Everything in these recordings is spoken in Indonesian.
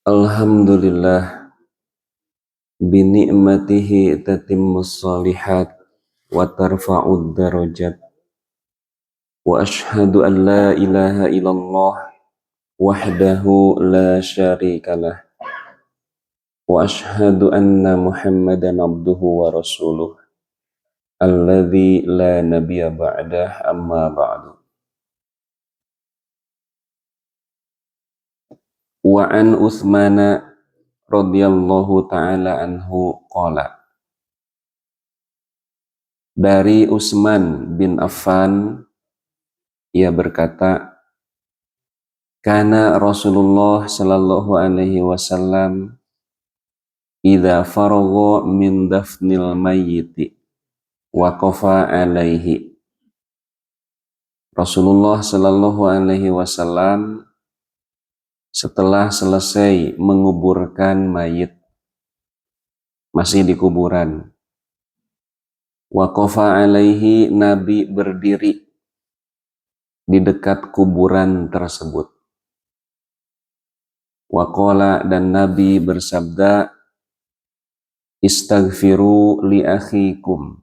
Alhamdulillah bini'matihi tatimmus shalihat wa tarfa'ud darajat wa ashhadu an la ilaha illallah wahdahu la syarikalah wa ashhadu anna muhammadan abduhu wa rasuluh alladzi la nabiyya ba'dah amma ba'du. Wa an Utsmana radhiyallahu ta'ala anhu qala, dari Utsman bin Affan ia berkata, kana Rasulullah sallallahu alaihi wasallam idza faragha min dafnil mayyiti waqafa alaihi. Rasulullah sallallahu alaihi wasallam setelah selesai menguburkan mayit, masih di kuburan, waqafa alaihi, Nabi berdiri di dekat kuburan tersebut. Waqala, dan Nabi bersabda, istaghfiru li akhikum,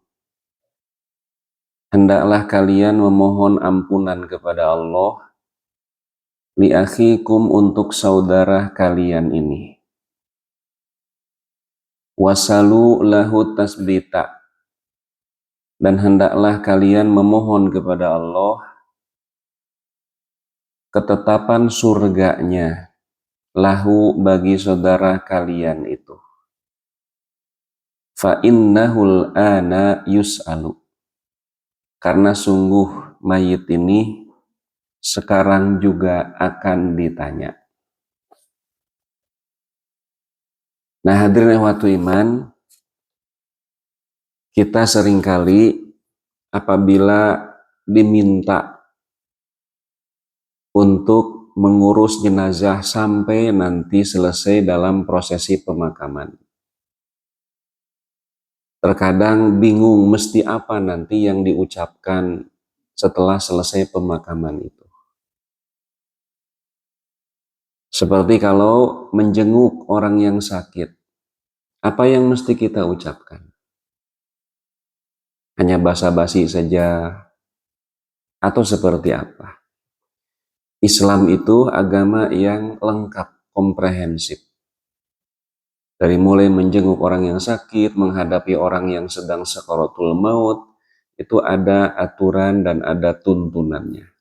hendaklah kalian memohon ampunan kepada Allah, li akhikum, untuk saudara kalian ini. Wasalu lahu tasbita, dan hendaklah kalian memohon kepada Allah ketetapan surganya, lahu, bagi saudara kalian itu. Fa innahul ana yus'alu, karena sungguh mayit ini sekarang juga akan ditanya. Nah, hadirin ikhwatu iman, kita seringkali apabila diminta untuk mengurus jenazah sampai nanti selesai dalam prosesi pemakaman, terkadang bingung mesti apa nanti yang diucapkan setelah selesai pemakaman itu. Seperti kalau menjenguk orang yang sakit, apa yang mesti kita ucapkan? Hanya basa-basi saja atau seperti apa? Islam itu agama yang lengkap, komprehensif. Dari mulai menjenguk orang yang sakit, menghadapi orang yang sedang sakaratul maut, itu ada aturan dan ada tuntunannya.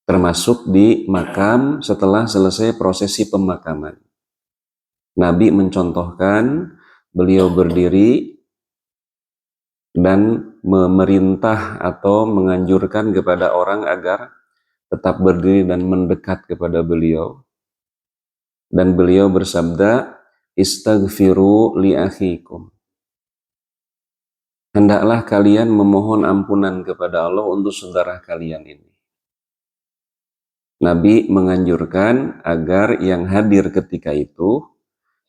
Termasuk di makam setelah selesai prosesi pemakaman. Nabi mencontohkan, beliau berdiri dan memerintah atau menganjurkan kepada orang agar tetap berdiri dan mendekat kepada beliau. Dan beliau bersabda, istaghfiru li akhikum, hendaklah kalian memohon ampunan kepada Allah untuk saudara kalian ini. Nabi menganjurkan agar yang hadir ketika itu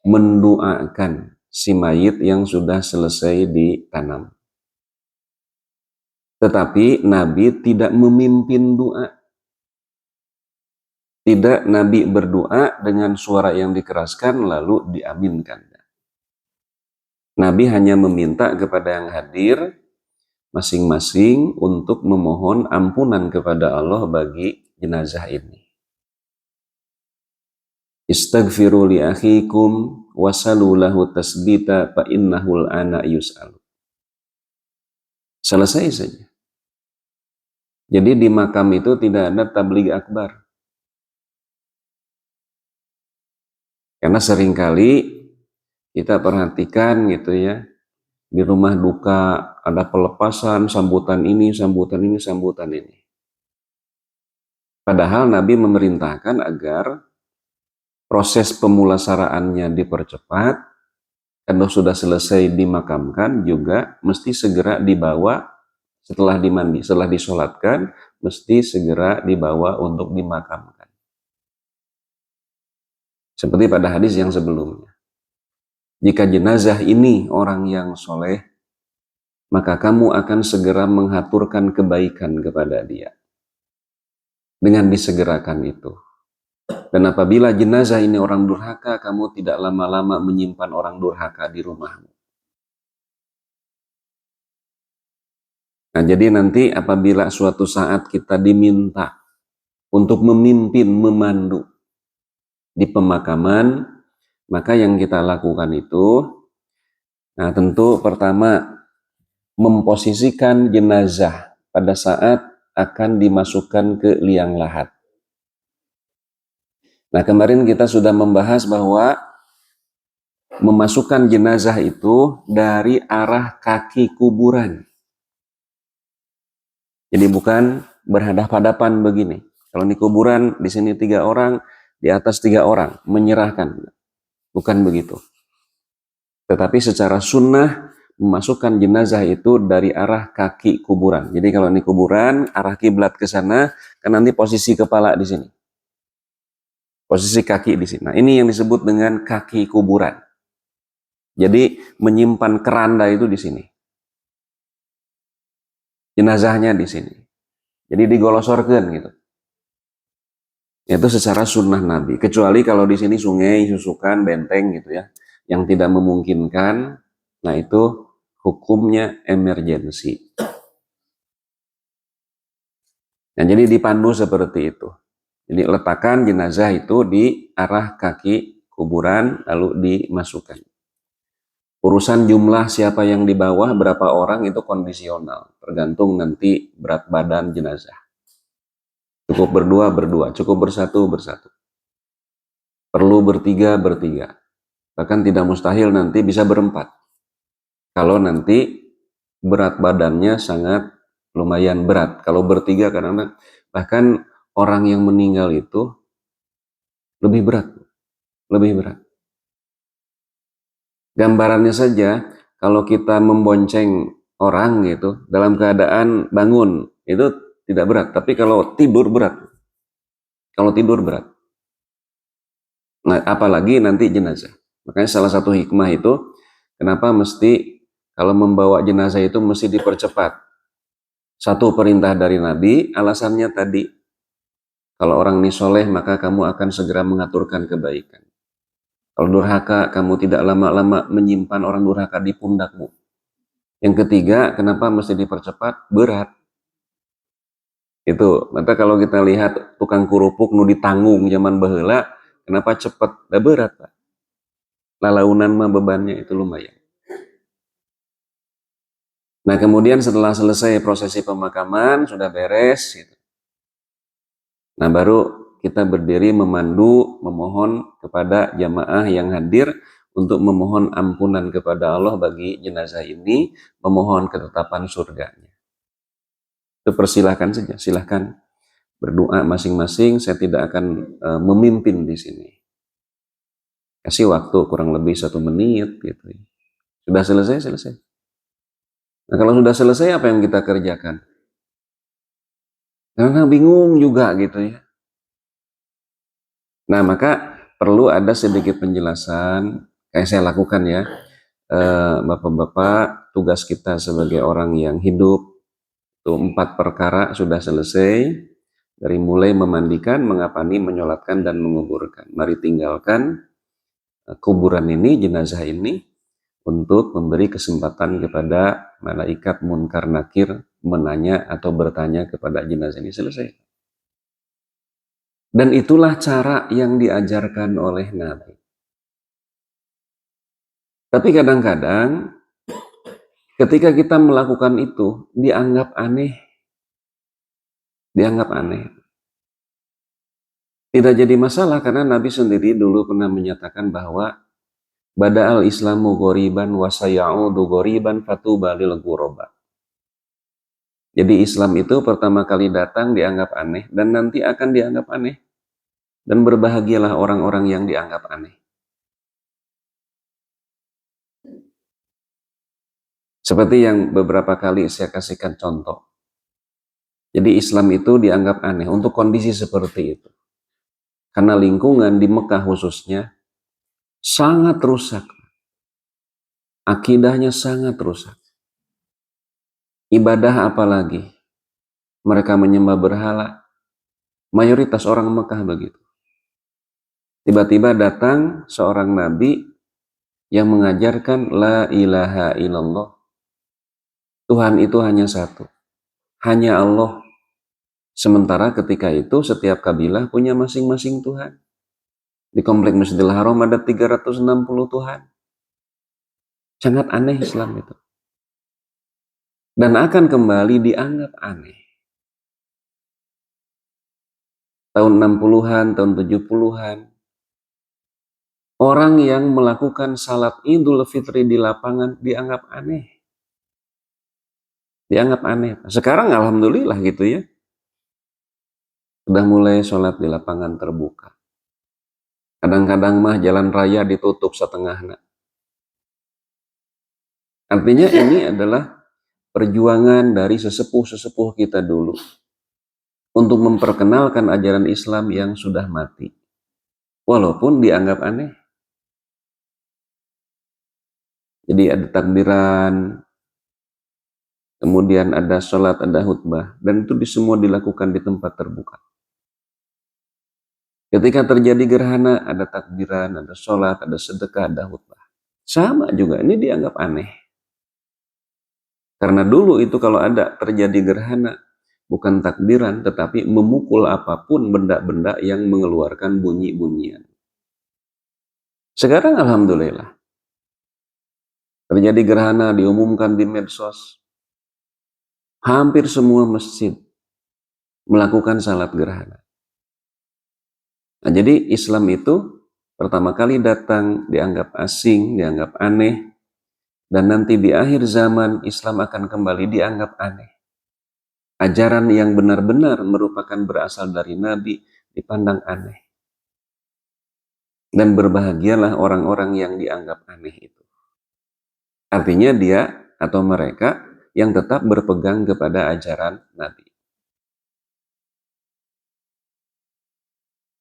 mendoakan si mayit yang sudah selesai ditanam. Tetapi Nabi tidak memimpin doa. Tidak Nabi berdoa dengan suara yang dikeraskan lalu diaminkan. Nabi hanya meminta kepada yang hadir masing-masing untuk memohon ampunan kepada Allah bagi jenazah ini. Istaghfiru li akhikum wasalu lahu tasbita fa innahul ana yus'alu. Selesai saja. Jadi di makam itu tidak ada tabligh akbar. Karena seringkali kita perhatikan gitu ya, di rumah duka ada pelepasan, sambutan ini, sambutan ini, sambutan ini. Padahal Nabi memerintahkan agar proses pemulasaraannya dipercepat, kalau sudah selesai dimakamkan juga mesti segera dibawa setelah dimandi, setelah disolatkan, mesti segera dibawa untuk dimakamkan. Seperti pada hadis yang sebelumnya. Jika jenazah ini orang yang soleh, maka kamu akan segera menghaturkan kebaikan kepada dia. Dengan disegerakan itu. Dan apabila jenazah ini orang durhaka, kamu tidak lama-lama menyimpan orang durhaka di rumahmu. Nah, jadi nanti apabila suatu saat kita diminta untuk memimpin, memandu di pemakaman, maka yang kita lakukan itu, nah tentu pertama memposisikan jenazah pada saat akan dimasukkan ke liang lahat. Nah, kemarin kita sudah membahas bahwa memasukkan jenazah itu dari arah kaki kuburan. Jadi bukan berhadapan-hadapan begini. Kalau di kuburan, di sini 3 orang, di atas 3 orang, menyerahkan. Bukan begitu. Tetapi secara sunnah, memasukkan jenazah itu dari arah kaki kuburan. Jadi kalau ini kuburan, arah kiblat ke sana, kan nanti posisi kepala di sini. Posisi kaki di sini. Nah, ini yang disebut dengan kaki kuburan. Jadi menyimpan keranda itu di sini. Jenazahnya di sini. Jadi digolosorkan gitu. Itu secara sunnah Nabi. Kecuali kalau di sini sungai, susukan, benteng gitu ya, yang tidak memungkinkan. Nah itu hukumnya emergensi. Nah jadi dipandu seperti itu. Jadi letakkan jenazah itu di arah kaki kuburan lalu dimasukkan. Urusan jumlah siapa yang di bawah, berapa orang itu kondisional. Tergantung nanti berat badan jenazah. Cukup berdua, berdua. Cukup bersatu, bersatu. Perlu bertiga, bertiga. Bahkan tidak mustahil nanti bisa berempat. Kalau nanti berat badannya sangat lumayan berat. Kalau bertiga kadang-kadang bahkan orang yang meninggal itu lebih berat. Lebih berat. Gambarannya saja, kalau kita membonceng orang gitu, dalam keadaan bangun, itu tidak berat. Tapi kalau tidur berat. Kalau tidur berat. Nah, apalagi nanti jenazah. Makanya salah satu hikmah itu, kenapa mesti kalau membawa jenazah itu mesti dipercepat. Satu perintah dari Nabi, alasannya tadi, kalau orang ini soleh, maka kamu akan segera mengaturkan kebaikan. Kalau durhaka, kamu tidak lama-lama menyimpan orang durhaka di pundakmu. Yang ketiga, kenapa mesti dipercepat? Berat. Itu, maka kalau kita lihat tukang kerupuk nu ditanggung zaman baheula, kenapa cepat? Berat, Pak. Lalaunan mah bebannya itu lumayan. Nah, kemudian setelah selesai prosesi pemakaman, sudah beres. Gitu. Nah, baru kita berdiri memandu, memohon kepada jamaah yang hadir untuk memohon ampunan kepada Allah bagi jenazah ini, memohon ketetapan surganya. Itu persilahkan saja, silahkan berdoa masing-masing. Saya tidak akan memimpin di sini. Kasih waktu kurang lebih 1 menit gitu. Sudah selesai, selesai. Nah, kalau sudah selesai apa yang kita kerjakan? Karena bingung juga gitu ya. Nah, maka perlu ada sedikit penjelasan, kayak saya lakukan ya. Bapak-bapak, tugas kita sebagai orang yang hidup, itu 4 perkara sudah selesai. Dari mulai memandikan, mengapani, menyolatkan, dan menguburkan. Mari tinggalkan kuburan ini, jenazah ini, untuk memberi kesempatan kepada malaikat munkar nakir menanya atau bertanya kepada jenazah ini. Selesai. Dan itulah cara yang diajarkan oleh Nabi. Tapi kadang-kadang ketika kita melakukan itu dianggap aneh. Dianggap aneh. Tidak jadi masalah karena Nabi sendiri dulu pernah menyatakan bahwa bada'al islamu ghoriban wa sayaudu ghoriban fatuba lil ghuraba. Jadi Islam itu pertama kali datang dianggap aneh dan nanti akan dianggap aneh. Dan berbahagialah orang-orang yang dianggap aneh. Seperti yang beberapa kali saya kasihkan contoh. Jadi Islam itu dianggap aneh untuk kondisi seperti itu. Karena lingkungan di Mekah khususnya sangat rusak. Akidahnya sangat rusak. Ibadah apalagi? Mereka menyembah berhala. Mayoritas orang Mekah begitu. Tiba-tiba datang seorang nabi yang mengajarkan la ilaha illallah. Tuhan itu hanya satu, hanya Allah. Sementara ketika itu setiap kabilah punya masing-masing Tuhan. Di komplek Masjidil Haram ada 360 Tuhan. Sangat aneh Islam itu. Dan akan kembali dianggap aneh. Tahun 60-an, tahun 70-an. Orang yang melakukan salat Idul Fitri di lapangan dianggap aneh. Dianggap aneh. Sekarang alhamdulillah gitu ya. Sudah mulai sholat di lapangan terbuka. Kadang-kadang mah jalan raya ditutup setengahnya. Artinya ini adalah perjuangan dari sesepuh-sesepuh kita dulu untuk memperkenalkan ajaran Islam yang sudah mati. Walaupun dianggap aneh. Jadi ada takbiran, kemudian ada sholat, ada khutbah, dan itu semua dilakukan di tempat terbuka. Ketika terjadi gerhana, ada takbiran, ada sholat, ada sedekah, ada khutbah. Sama juga, ini dianggap aneh. Karena dulu itu kalau ada terjadi gerhana, bukan takbiran, tetapi memukul apapun benda-benda yang mengeluarkan bunyi-bunyian. Sekarang alhamdulillah, terjadi gerhana diumumkan di medsos. Hampir semua masjid melakukan salat gerhana. Nah, jadi Islam itu pertama kali datang dianggap asing, dianggap aneh, dan nanti di akhir zaman Islam akan kembali dianggap aneh. Ajaran yang benar-benar merupakan berasal dari Nabi dipandang aneh. Dan berbahagialah orang-orang yang dianggap aneh itu. Artinya dia atau mereka yang tetap berpegang kepada ajaran Nabi.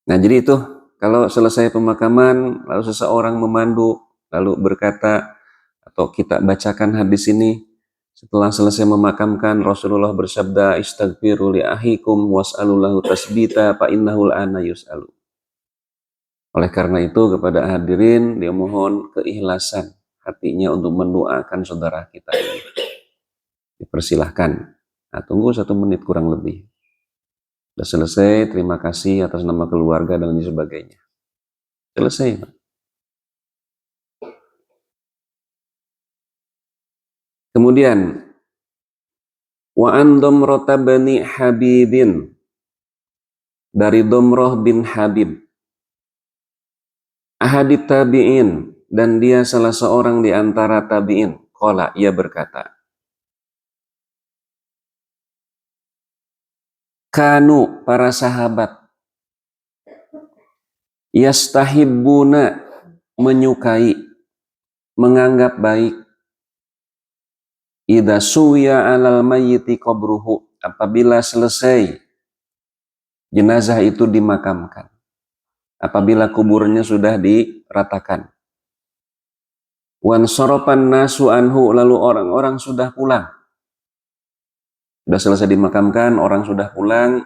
Nah jadi itu, kalau selesai pemakaman, lalu seseorang memandu, lalu berkata, atau kita bacakan hadis ini, setelah selesai memakamkan, Rasulullah bersabda, istaghfiru li ahikum was'alulahu tasbita fa innahul ana yus'alu. Oleh karena itu kepada hadirin, dia mohon keikhlasan hatinya untuk mendoakan saudara kita ini. Dipersilahkan. Nah, tunggu 1 menit kurang lebih. Sudah selesai, terima kasih atas nama keluarga dan lain sebagainya. Selesai. Kemudian, wa an Domroh bani Habibin, dari Domroh bin Habib, ahadit tabi'in, dan dia salah seorang di antara tabi'in. Qala, ia berkata, kanu, para sahabat, yastahibbuna, menyukai, menganggap baik, idza suya alal mayyiti qabruhu, apabila selesai jenazah itu dimakamkan, apabila kuburnya sudah diratakan, wan soropan nasu anhu, lalu orang-orang sudah pulang, sudah selesai dimakamkan, orang sudah pulang.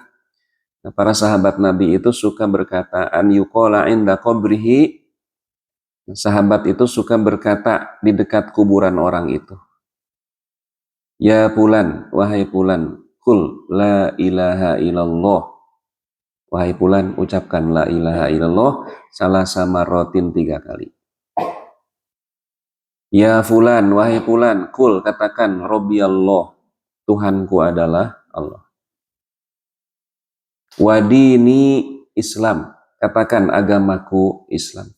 Nah, para sahabat Nabi itu suka berkata, an yuqala inda qabrihi, sahabat itu suka berkata di dekat kuburan orang itu, ya fulan, wahai fulan, kul la ilaha illallah, wahai fulan, ucapkan la ilaha illallah salah sama rotin 3 kali. Ya fulan, wahai fulan, kul, katakan Robbi Allah, Tuhanku adalah Allah. Wadini Islam, katakan agamaku Islam.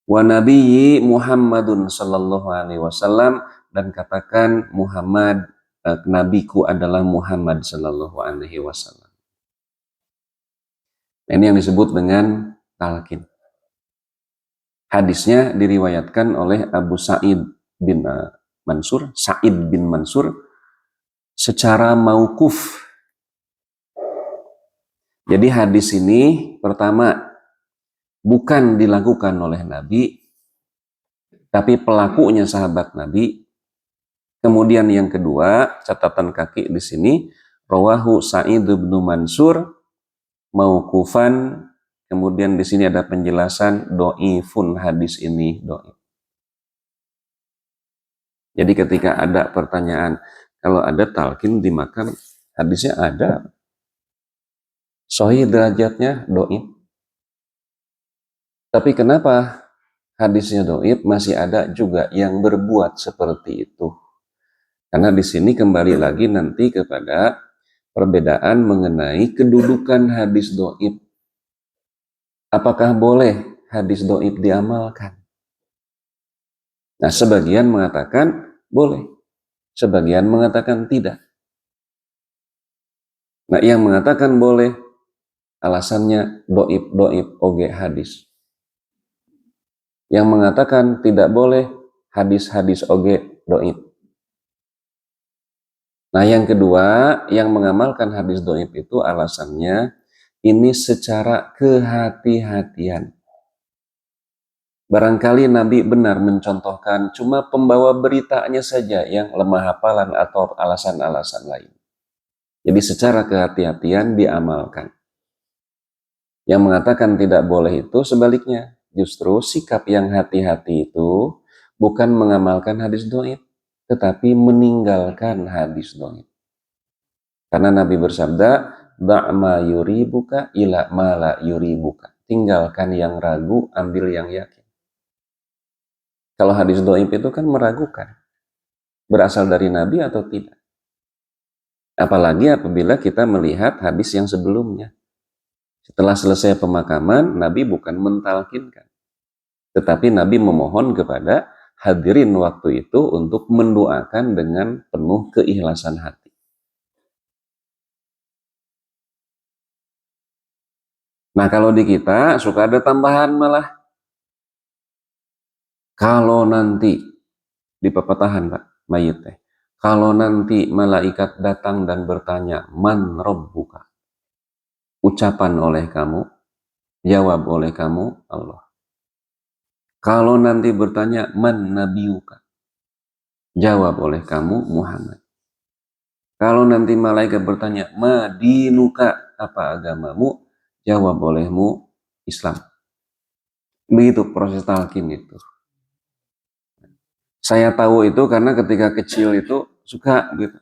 Wa nabiyyi Muhammadun sallallahu alaihi wasallam, dan katakan Muhammad, nabiku adalah Muhammad sallallahu alaihi wasallam. Ini yang disebut dengan talqin. Hadisnya diriwayatkan oleh Abu Sa'id bin Mansur, Sa'id bin Mansur, secara mauquf. Jadi hadis ini pertama bukan dilakukan oleh Nabi, tapi pelakunya sahabat Nabi. Kemudian yang kedua, catatan kaki di sini, rawahu Sa'id bin Mansur mauqufan, kemudian di sini ada penjelasan do'ifun, hadis ini do'if. Jadi ketika ada pertanyaan, kalau ada talqin di makam, hadisnya ada, sahih derajatnya do'if. Tapi kenapa hadisnya do'if masih ada juga yang berbuat seperti itu? Karena di sini kembali lagi nanti kepada perbedaan mengenai kedudukan hadis do'if. Apakah boleh hadis do'if diamalkan? Nah, sebagian mengatakan boleh, sebagian mengatakan tidak. Nah, yang mengatakan boleh, alasannya do'if oge hadis. Yang mengatakan tidak boleh, hadis-hadis oge do'if. Nah, yang kedua, yang mengamalkan hadis do'if itu alasannya ini secara kehati-hatian. Barangkali Nabi benar mencontohkan, cuma pembawa beritanya saja yang lemah hafalan atau alasan-alasan lain. Jadi secara kehati-hatian diamalkan. Yang mengatakan tidak boleh itu sebaliknya. Justru sikap yang hati-hati itu bukan mengamalkan hadis do'if, tetapi meninggalkan hadis do'if. Karena Nabi bersabda, da'ma yuribuka ila ma la yuribuka. Tinggalkan yang ragu, ambil yang yakin. Kalau hadis do'if itu kan meragukan. Berasal dari Nabi atau tidak. Apalagi apabila kita melihat hadis yang sebelumnya. Setelah selesai pemakaman, Nabi bukan mentalkinkan. Tetapi Nabi memohon kepada hadirin waktu itu untuk mendoakan dengan penuh keikhlasan hati. Nah, kalau di kita suka ada tambahan malah. Kalau nanti di pepatahan Pak, mayit teh. Kalau nanti malaikat datang dan bertanya, man rabbuka? Ucapan oleh kamu, jawab oleh kamu, Allah. Kalau nanti bertanya, man nabiyuka? Jawab oleh kamu, Muhammad. Kalau nanti malaikat bertanya, ma dinuka? Apa agamamu? Jawab olehmu, Islam. Begitu proses talqin itu. Saya tahu itu karena ketika kecil itu suka gitu.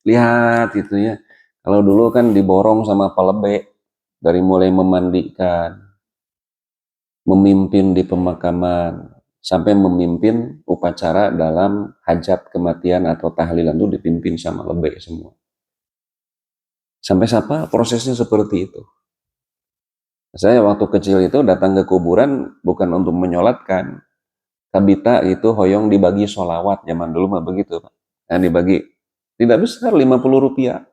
Lihat gitu ya. Kalau dulu kan diborong sama pelebe dari mulai memandikan, memimpin di pemakaman, sampai memimpin upacara dalam hajat kematian atau tahlilan itu dipimpin sama lebe semua. Sampai siapa prosesnya seperti itu. Saya waktu kecil itu datang ke kuburan bukan untuk menyolatkan, tabita itu hoyong dibagi sholawat, zaman dulu mah begitu Pak. Nah, dibagi tidak besar, 50 rupiah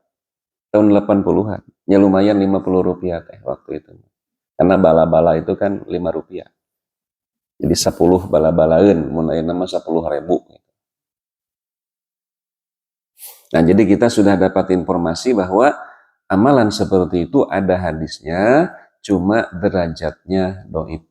tahun 80-an. Ya lumayan 50 rupiah teh waktu itu. Karena bala-bala itu kan 5 rupiah. Jadi 10 bala-balain, mulai nama 10 ribu. Nah, jadi kita sudah dapat informasi bahwa amalan seperti itu ada hadisnya, cuma derajatnya do'if.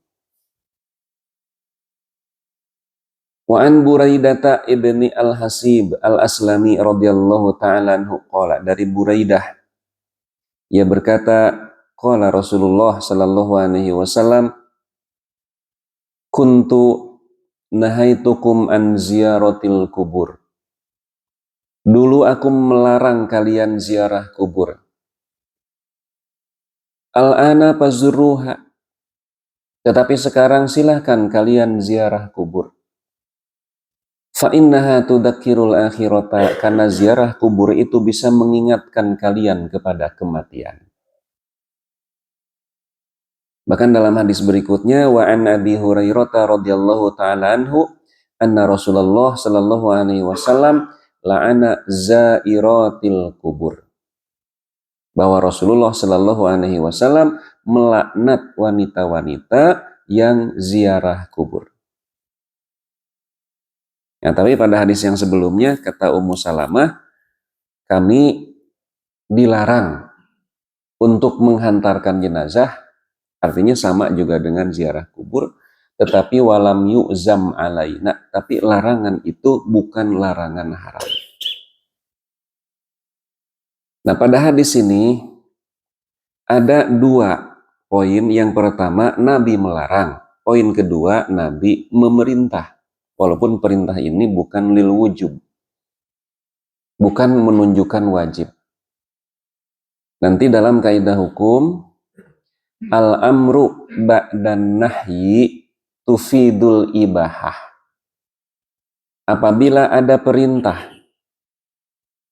Wa an Buraidata ibni al-Hasib al-Aslami radhiyallahu ta'ala anhu qala, dari Buraidah ia berkata, qala Rasulullah sallallahu alaihi wasallam, kuntu nahaitukum an ziyaratil kubur. Dulu aku melarang kalian ziarah kubur. Al-ana fazurruha. Tetapi sekarang silahkan kalian ziarah kubur. Fa'innaha tudakkirul akhirata, karena ziarah kubur itu bisa mengingatkan kalian kepada kematian. Bahkan dalam hadis berikutnya, wa an Abi Hurairah radhiyallahu ta'ala anhu, anna Rasulullah sallallahu alaihi wasallam la'ana zairatil kubur. Bahwa Rasulullah sallallahu alaihi wasallam melaknat wanita-wanita yang ziarah kubur. Ya, tapi pada hadis yang sebelumnya kata Ummu Salamah, kami dilarang untuk menghantarkan jenazah, artinya sama juga dengan ziarah kubur, tetapi walam yu'zam alaina, tapi larangan itu bukan larangan haram. Nah, pada hadis ini ada dua Poin yang pertama, Nabi melarang. Poin kedua, Nabi memerintah. Walaupun perintah ini bukan lil wujub, bukan menunjukkan wajib. Nanti dalam kaidah hukum, al-amru ba'dan nahyi tufidul ibahah. Apabila ada perintah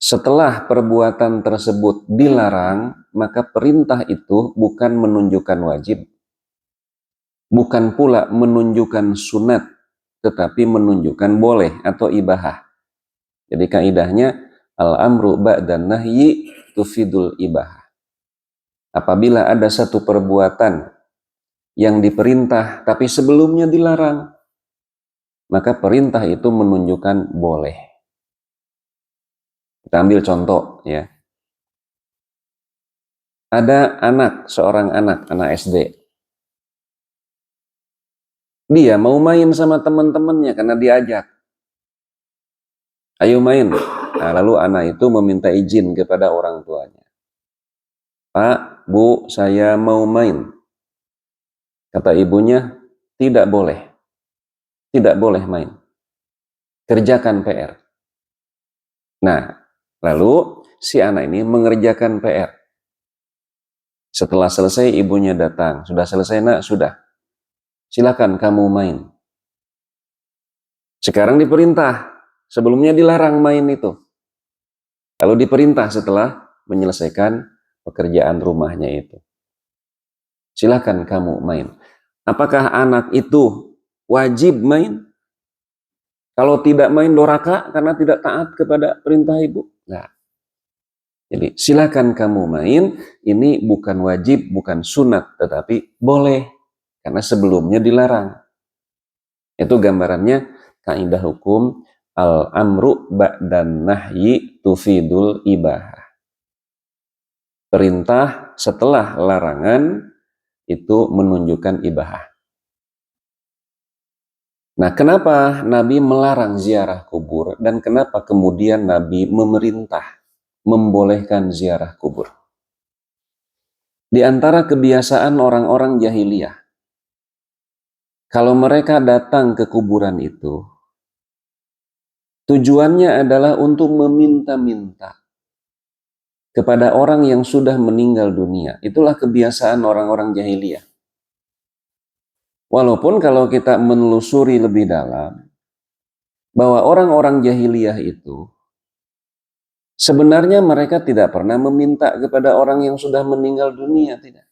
setelah perbuatan tersebut dilarang, maka perintah itu bukan menunjukkan wajib, bukan pula menunjukkan sunat, tetapi menunjukkan boleh atau ibahah. Jadi kaidahnya al-amru ba'dan nahyi tufidul ibahah. Apabila ada satu perbuatan yang diperintah tapi sebelumnya dilarang, maka perintah itu menunjukkan boleh. Kita ambil contoh ya. Ada seorang anak SD. Dia mau main sama teman-temannya karena diajak. Ayo main. Nah, lalu anak itu meminta izin kepada orang tuanya. Pak, Bu, saya mau main. Kata ibunya, tidak boleh. Tidak boleh main. Kerjakan PR. Nah, lalu si anak ini mengerjakan PR. Setelah selesai ibunya datang. Sudah selesai nak? Sudah. Silakan kamu main. Sekarang diperintah. Sebelumnya dilarang main itu. Lalu diperintah setelah menyelesaikan pekerjaan rumahnya itu. Silakan kamu main. Apakah anak itu wajib main? Kalau tidak main doraka karena tidak taat kepada perintah ibu? Nah. Jadi silakan kamu main, ini bukan wajib, bukan sunat, tetapi boleh. Karena sebelumnya dilarang. Itu gambarannya kaidah hukum al-amru ba'dan nahyi tufidul ibahah. Perintah setelah larangan itu menunjukkan ibahah. Nah, kenapa Nabi melarang ziarah kubur dan kenapa kemudian Nabi memerintah membolehkan ziarah kubur? Di antara kebiasaan orang-orang jahiliyah, kalau mereka datang ke kuburan itu, tujuannya adalah untuk meminta-minta kepada orang yang sudah meninggal dunia. Itulah kebiasaan orang-orang jahiliyah. Walaupun kalau kita menelusuri lebih dalam, bahwa orang-orang jahiliyah itu, sebenarnya mereka tidak pernah meminta kepada orang yang sudah meninggal dunia, tidak.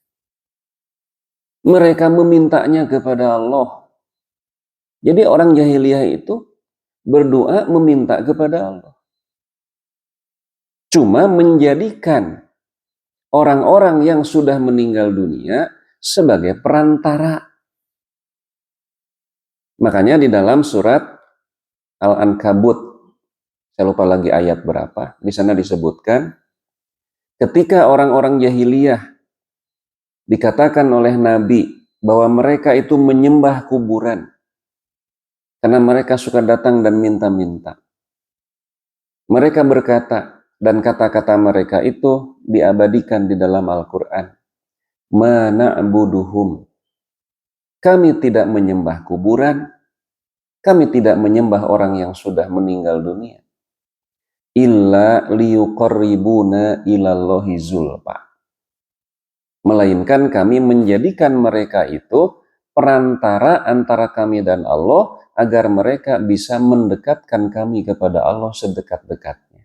Mereka memintanya kepada Allah. Jadi orang jahiliyah itu berdoa meminta kepada Allah. Cuma menjadikan orang-orang yang sudah meninggal dunia sebagai perantara. Makanya di dalam surat Al-Ankabut, saya lupa lagi ayat berapa, di sana disebutkan, ketika orang-orang jahiliyah dikatakan oleh Nabi bahwa mereka itu menyembah kuburan, karena mereka suka datang dan minta-minta. Mereka berkata, dan kata-kata mereka itu diabadikan di dalam Al-Quran. Ma na'buduhum. Kami tidak menyembah kuburan, kami tidak menyembah orang yang sudah meninggal dunia. Illa liyuqarribuna ilallahi zulfa. Melainkan kami menjadikan mereka itu perantara antara kami dan Allah agar mereka bisa mendekatkan kami kepada Allah sedekat-dekatnya.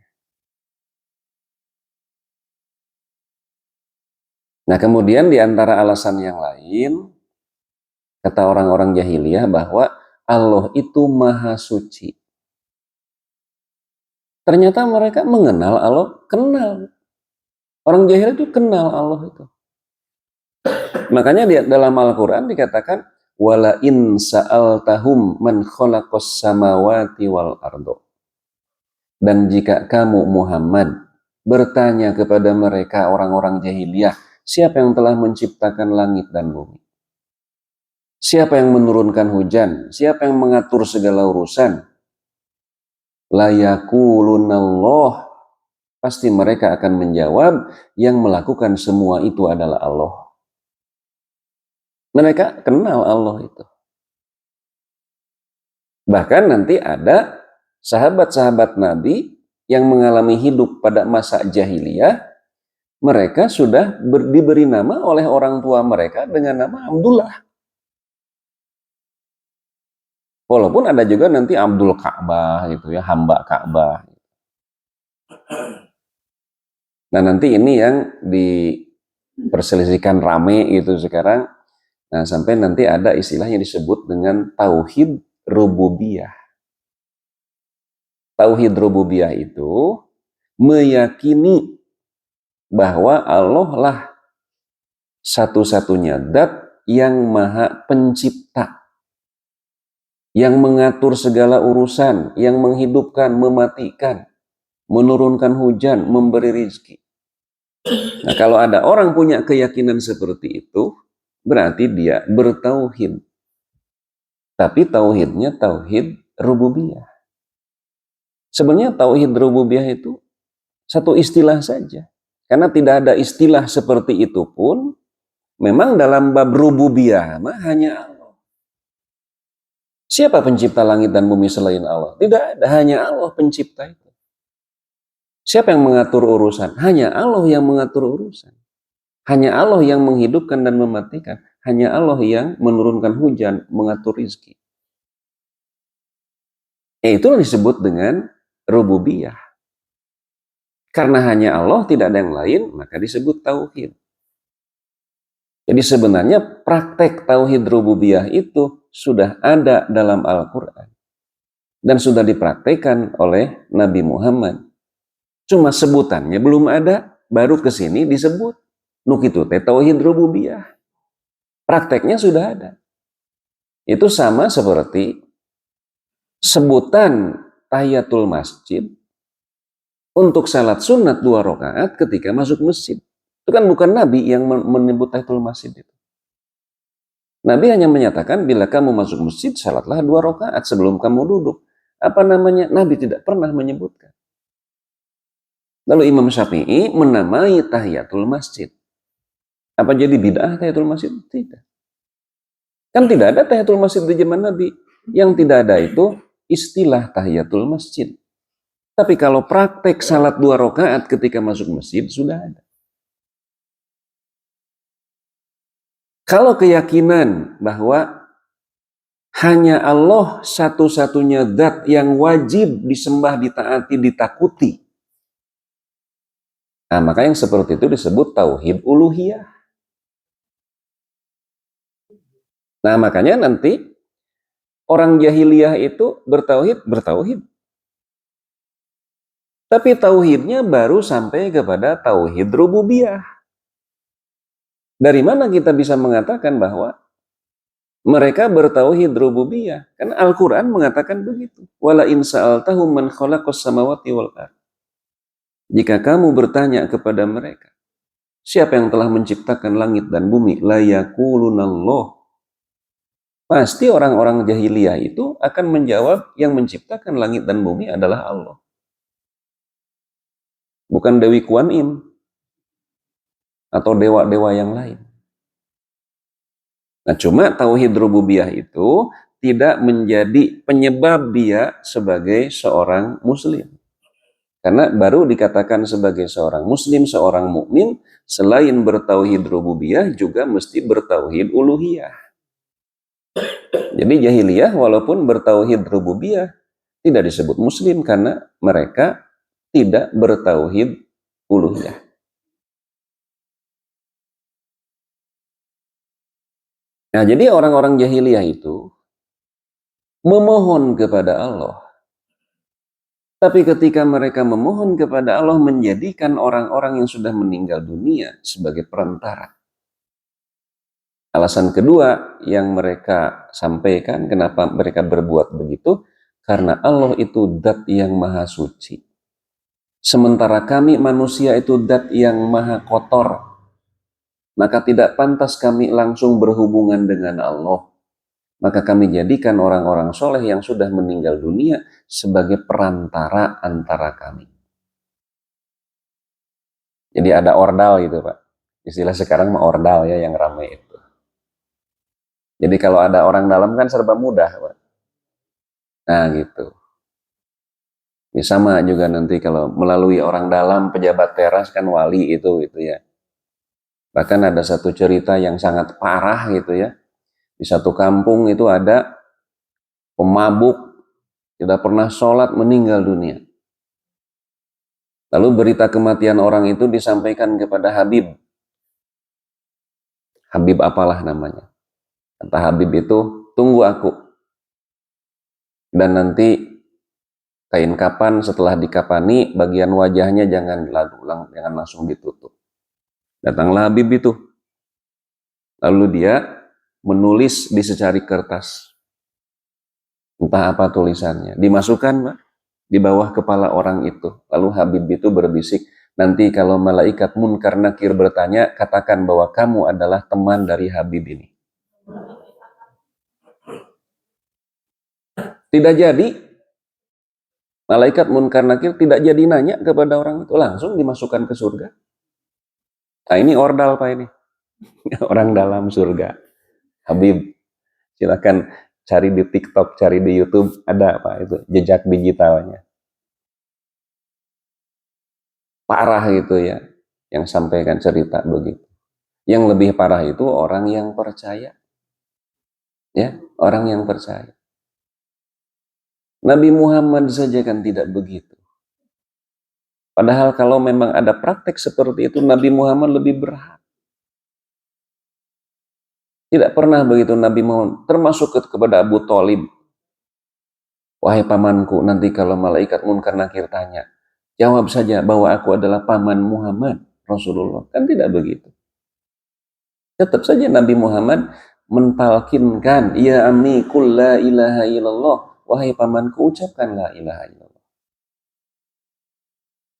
Nah, kemudian di antara alasan yang lain, kata orang-orang jahiliyah bahwa Allah itu maha suci. Ternyata mereka mengenal Allah, kenal. Orang jahil itu kenal Allah itu. Makanya di dalam Al-Quran dikatakan, wala in sa'altahum man khalaqas samawati wal ardo. Dan jika kamu Muhammad bertanya kepada mereka orang-orang jahiliyah, siapa yang telah menciptakan langit dan bumi? Siapa yang menurunkan hujan? Siapa yang mengatur segala urusan? La yaqulunallah. Pasti mereka akan menjawab, yang melakukan semua itu adalah Allah. Mereka kenal Allah itu. Bahkan nanti ada sahabat-sahabat Nabi yang mengalami hidup pada masa jahiliyah, mereka sudah diberi nama oleh orang tua mereka dengan nama Abdullah. Walaupun ada juga nanti Abdul Ka'bah gitu ya, hamba Ka'bah. Nah nanti ini yang diperselisihkan rame gitu sekarang. Nah sampai nanti ada istilahnya disebut dengan tauhid rububiyah. Tauhid rububiyah itu meyakini bahwa Allah lah satu-satunya zat yang maha pencipta, yang mengatur segala urusan, yang menghidupkan, mematikan, menurunkan hujan, memberi rizki. Nah kalau ada orang punya keyakinan seperti itu, berarti dia bertauhid. Tapi tauhidnya tauhid rububiyah. Sebenarnya tauhid rububiyah itu satu istilah saja. Karena tidak ada istilah seperti itu pun, memang dalam bab rububiyah hanya Allah. Siapa pencipta langit dan bumi selain Allah? Tidak ada, hanya Allah pencipta itu. Siapa yang mengatur urusan? Hanya Allah yang mengatur urusan. Hanya Allah yang menghidupkan dan mematikan. Hanya Allah yang menurunkan hujan, mengatur rizki. Itulah disebut dengan rububiyah. Karena hanya Allah, tidak ada yang lain, maka disebut tauhid. Jadi sebenarnya praktek tauhid rububiyah itu sudah ada dalam Al-Quran. Dan sudah dipraktekkan oleh Nabi Muhammad. Cuma sebutannya belum ada, baru ke sini disebut. Nuk itu tauhid rububiyah. Prakteknya sudah ada. Itu sama seperti sebutan tahiyatul masjid untuk salat sunat 2 rakaat ketika masuk masjid. Itu kan bukan Nabi yang menyebut tahiyatul masjid itu. Nabi hanya menyatakan bila kamu masuk masjid, salatlah 2 rakaat sebelum kamu duduk. Apa namanya? Nabi tidak pernah menyebutkan. Lalu Imam Syafi'i menamai tahiyatul masjid. Apa jadi bid'ah tahiyatul masjid? Tidak. Kan tidak ada tahiyatul masjid di zaman Nabi. Yang tidak ada itu istilah tahiyatul masjid. Tapi kalau praktek salat 2 rakaat ketika masuk masjid, sudah ada. Kalau keyakinan bahwa hanya Allah satu-satunya zat yang wajib disembah, ditaati, ditakuti. Nah, maka yang seperti itu disebut tauhid uluhiyah. Nah, makanya nanti orang jahiliyah itu bertauhid. Tapi tauhidnya baru sampai kepada tauhid rububiyah. Dari mana kita bisa mengatakan bahwa mereka bertauhid rububiyah? Karena Al-Quran mengatakan begitu. Wala in sa'altahum man khalaqas samawati wal ardh. Jika kamu bertanya kepada mereka, siapa yang telah menciptakan langit dan bumi? La yaqulunallah. Pasti orang-orang jahiliyah itu akan menjawab yang menciptakan langit dan bumi adalah Allah. Bukan Dewi Kuan Im atau dewa-dewa yang lain. Nah, cuma tauhid rububiyah itu tidak menjadi penyebab dia sebagai seorang muslim. Karena baru dikatakan sebagai seorang muslim, seorang mukmin, selain bertauhid rububiyah juga mesti bertauhid uluhiyah. Jadi jahiliyah walaupun bertauhid rububiyah tidak disebut muslim karena mereka tidak bertauhid uluhiyah. Nah, jadi orang-orang jahiliyah itu memohon kepada Allah. Tapi ketika mereka memohon kepada Allah, menjadikan orang-orang yang sudah meninggal dunia sebagai perantara. Alasan kedua yang mereka sampaikan kenapa mereka berbuat begitu, karena Allah itu zat yang maha suci. Sementara kami manusia itu zat yang maha kotor. Maka tidak pantas kami langsung berhubungan dengan Allah. Maka kami jadikan orang-orang soleh yang sudah meninggal dunia sebagai perantara antara kami. Jadi ada ordal gitu Pak. Istilah sekarang mah ordal ya yang ramai itu. Jadi kalau ada orang dalam kan serba mudah, Pak. Nah gitu. Ini sama juga nanti kalau melalui orang dalam pejabat teras kan wali itu gitu ya. Bahkan ada satu cerita yang sangat parah gitu ya. Di satu kampung itu ada pemabuk, tidak pernah sholat, meninggal dunia. Lalu berita kematian orang itu disampaikan kepada Habib. Habib apalah namanya. Kata Habib itu, tunggu aku. Dan nanti kain kapan setelah dikapani, bagian wajahnya jangan langsung ditutup. Datanglah Habib itu. Lalu dia menulis di secari kertas. Entah apa tulisannya. Dimasukkan, Pak, di bawah kepala orang itu. Lalu Habib itu berbisik, nanti kalau malaikat Munkar Nakir bertanya, katakan bahwa kamu adalah teman dari Habib ini. Tidak jadi. Malaikat Munkar Nakir tidak jadi nanya kepada orang itu. Langsung dimasukkan ke surga. Nah ini ordal, Pak, ini. Orang dalam surga. Habib, silakan cari di TikTok, cari di YouTube, ada Pak itu jejak digitalnya. Parah gitu ya, yang sampaikan cerita begitu. Yang lebih parah itu orang yang percaya. Ya, orang yang percaya. Nabi Muhammad saja kan tidak begitu. Padahal kalau memang ada praktek seperti itu, Nabi Muhammad lebih berhak. Tidak pernah begitu Nabi Muhammad, termasuk kepada Abu Thalib. Wahai pamanku, nanti kalau malaikat Munkar Nakir tanya, jawab saja bahwa aku adalah paman Muhammad Rasulullah. Kan tidak begitu. Tetap saja Nabi Muhammad mentalkinkan, ya ammi qul la ilaha illallah, wahai pamanku ucapkan la ilaha illallah.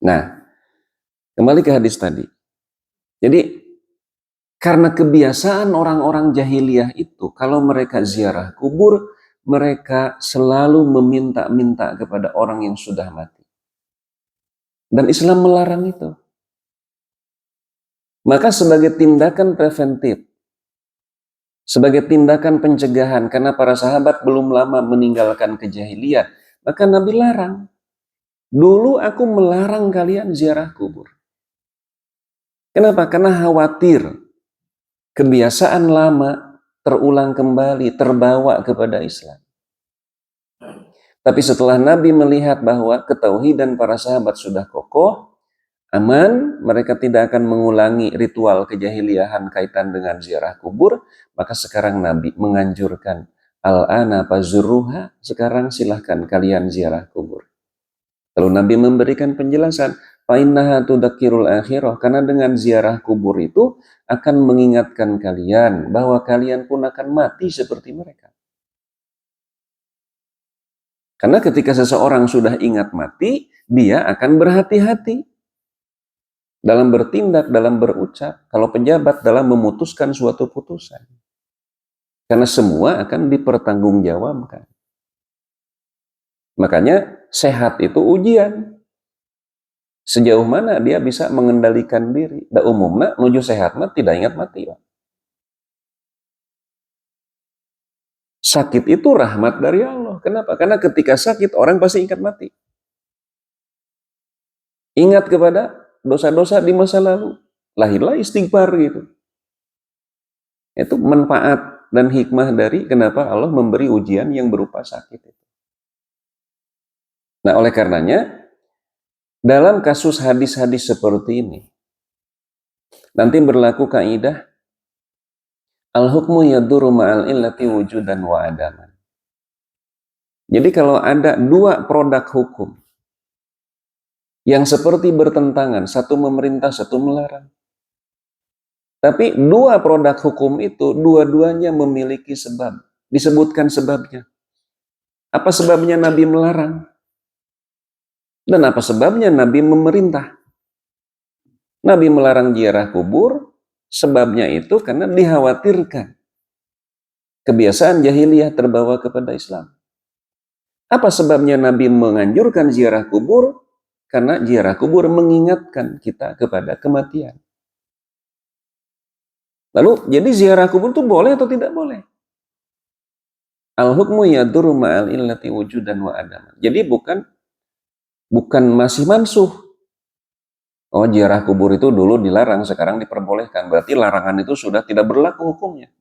Nah, kembali ke hadis tadi. Jadi karena kebiasaan orang-orang jahiliyah itu, kalau mereka ziarah kubur, mereka selalu meminta-minta kepada orang yang sudah mati. Dan Islam melarang itu. Maka sebagai tindakan preventif, sebagai tindakan pencegahan, karena para sahabat belum lama meninggalkan kejahilian, maka Nabi larang. Dulu aku melarang kalian ziarah kubur. Kenapa? Karena khawatir kebiasaan lama terulang kembali, terbawa kepada Islam. Tapi setelah Nabi melihat bahwa ketauhidan para sahabat sudah kokoh, aman, mereka tidak akan mengulangi ritual kejahiliahan kaitan dengan ziarah kubur, maka sekarang Nabi menganjurkan, al-ana fazurruha, sekarang silahkan kalian ziarah kubur. Lalu Nabi memberikan penjelasan, fa'innaha tudzakirul akhirah, karena dengan ziarah kubur itu akan mengingatkan kalian bahwa kalian pun akan mati seperti mereka. Karena ketika seseorang sudah ingat mati, dia akan berhati-hati dalam bertindak, dalam berucap, kalau pejabat dalam memutuskan suatu putusan. Karena semua akan dipertanggungjawabkan. Makanya sehat itu ujian. Sejauh mana dia bisa mengendalikan diri. Da umumnya menuju sehat mah tidak ingat mati, Pak. Sakit itu rahmat dari Allah. Kenapa? Karena ketika sakit orang pasti ingat mati. Ingat kepada dosa-dosa di masa lalu. Lahirlah istighfar gitu. Itu manfaat dan hikmah dari kenapa Allah memberi ujian yang berupa sakit itu. Nah, oleh karenanya dalam kasus hadis-hadis seperti ini nanti berlaku kaidah al-hukmu yaduru ma'al illati wujudan wa adaman. Jadi kalau ada dua produk hukum yang seperti bertentangan, satu memerintah, satu melarang. Tapi dua produk hukum itu dua-duanya memiliki sebab. Disebutkan sebabnya. Apa sebabnya Nabi melarang? Dan apa sebabnya Nabi memerintah? Nabi melarang ziarah kubur, sebabnya itu karena dikhawatirkan kebiasaan jahiliyah terbawa kepada Islam. Apa sebabnya Nabi menganjurkan ziarah kubur? Karena ziarah kubur mengingatkan kita kepada kematian. Lalu, jadi ziarah kubur itu boleh atau tidak boleh? Al-hukmu yadurru ma'al illati wujudan wa adaman. Jadi bukan masih mansuh. Oh, ziarah kubur itu dulu dilarang, sekarang diperbolehkan. Berarti larangan itu sudah tidak berlaku hukumnya.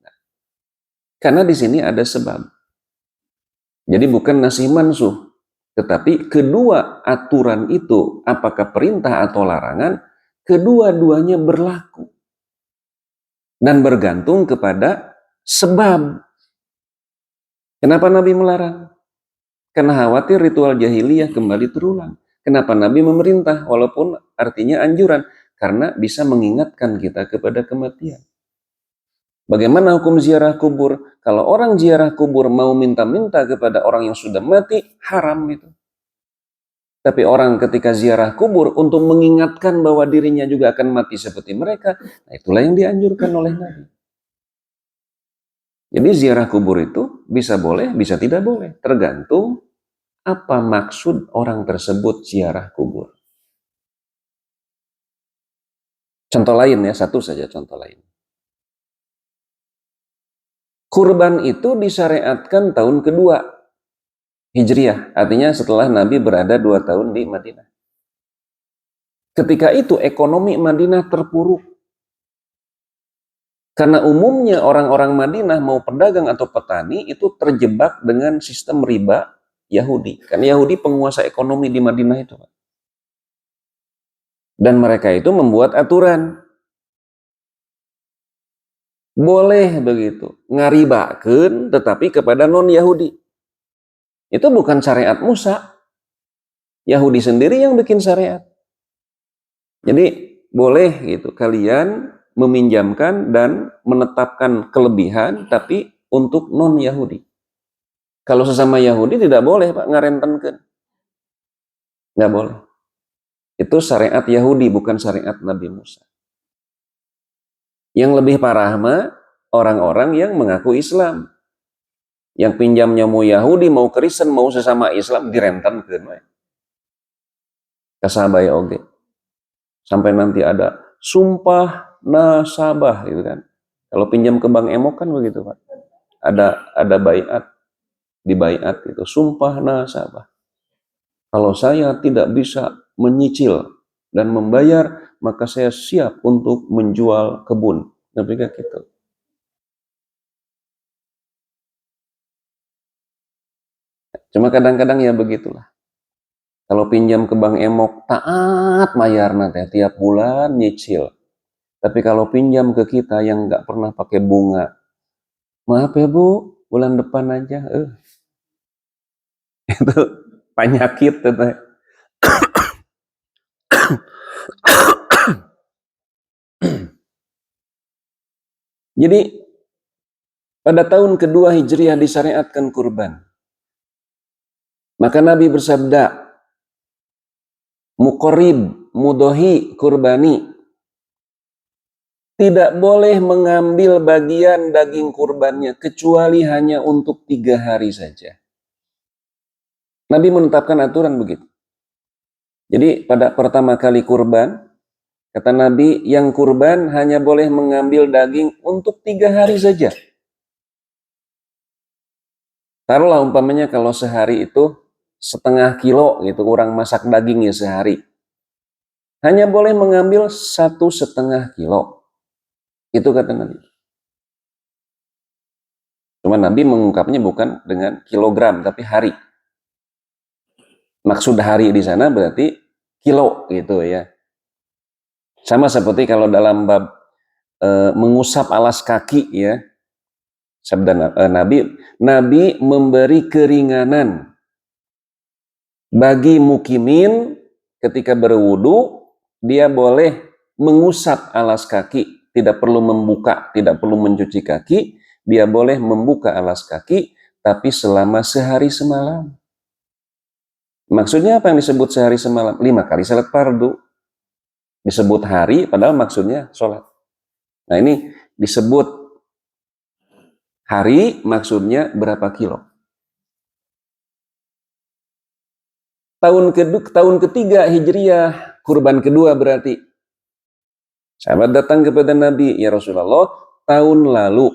Karena di sini ada sebab. Jadi bukan nasih mansuh. Tetapi kedua aturan itu, apakah perintah atau larangan, kedua-duanya berlaku. Dan bergantung kepada sebab. Kenapa Nabi melarang? Karena khawatir ritual jahiliyah kembali terulang. Kenapa Nabi memerintah? Walaupun artinya anjuran. Karena bisa mengingatkan kita kepada kematian. Bagaimana hukum ziarah kubur? Kalau orang ziarah kubur mau minta-minta kepada orang yang sudah mati, haram itu. Tapi orang ketika ziarah kubur untuk mengingatkan bahwa dirinya juga akan mati seperti mereka, nah itulah yang dianjurkan oleh Nabi. Jadi ziarah kubur itu bisa boleh, bisa tidak boleh. Tergantung apa maksud orang tersebut ziarah kubur. Contoh lain ya, satu saja contoh lain. Kurban itu disyariatkan tahun kedua Hijriah, artinya setelah Nabi berada 2 tahun di Madinah. Ketika itu ekonomi Madinah terpuruk. Karena umumnya orang-orang Madinah mau pedagang atau petani itu terjebak dengan sistem riba Yahudi. Karena Yahudi penguasa ekonomi di Madinah itu. Dan mereka itu membuat aturan. Boleh begitu, ngaribakeun tetapi kepada non-Yahudi. Itu bukan syariat Musa. Yahudi sendiri yang bikin syariat. Jadi boleh gitu kalian meminjamkan dan menetapkan kelebihan tapi untuk non-Yahudi. Kalau sesama Yahudi tidak boleh Pak ngarentenkeun. Nggak boleh. Itu syariat Yahudi bukan syariat Nabi Musa. Yang lebih parah mah orang-orang yang mengaku Islam. Yang pinjamnya mau Yahudi, mau Kristen, mau sesama Islam direntenkeun we. Kasabaya oge. Sampai nanti ada sumpah nasabah gitu kan. Kalau pinjam ke Bank Emok kan begitu Pak. Ada baiat, di baiat itu sumpah nasabah. Kalau saya tidak bisa menyicil dan membayar, maka saya siap untuk menjual kebun. Tapi kayak gitu. Cuma kadang-kadang ya begitulah. Kalau pinjam ke Bank Emok, taat bayar nanti tiap bulan nyicil. Tapi kalau pinjam ke kita yang nggak pernah pakai bunga, maaf ya Bu, bulan depan aja. Itu penyakit. Jadi pada tahun kedua Hijriah disyariatkan kurban. Maka Nabi bersabda, muqarrib, mudohi, kurbani. Tidak boleh mengambil bagian daging kurbannya kecuali hanya untuk 3 hari saja. Nabi menetapkan aturan begitu. Jadi pada pertama kali kurban, kata Nabi, yang kurban hanya boleh mengambil daging untuk 3 hari saja. Taruhlah umpamanya kalau sehari itu setengah kilo gitu, orang masak dagingnya sehari. Hanya boleh mengambil 1,5 kilo. Itu kata Nabi. Cuma Nabi mengungkapnya bukan dengan kilogram, tapi hari. Maksud hari di sana berarti kilo gitu ya. Sama seperti kalau dalam bab mengusap alas kaki ya. Sabda Nabi memberi keringanan bagi mukimin ketika berwudu, dia boleh mengusap alas kaki, tidak perlu membuka, tidak perlu mencuci kaki, dia boleh membuka alas kaki, tapi selama sehari semalam. Maksudnya apa yang disebut sehari semalam? 5 kali salat fardu. Disebut hari, padahal maksudnya sholat. Nah ini disebut hari, maksudnya berapa kilo. Tahun ketiga Hijriah, kurban kedua berarti. Sahabat datang kepada Nabi, ya Rasulullah, tahun lalu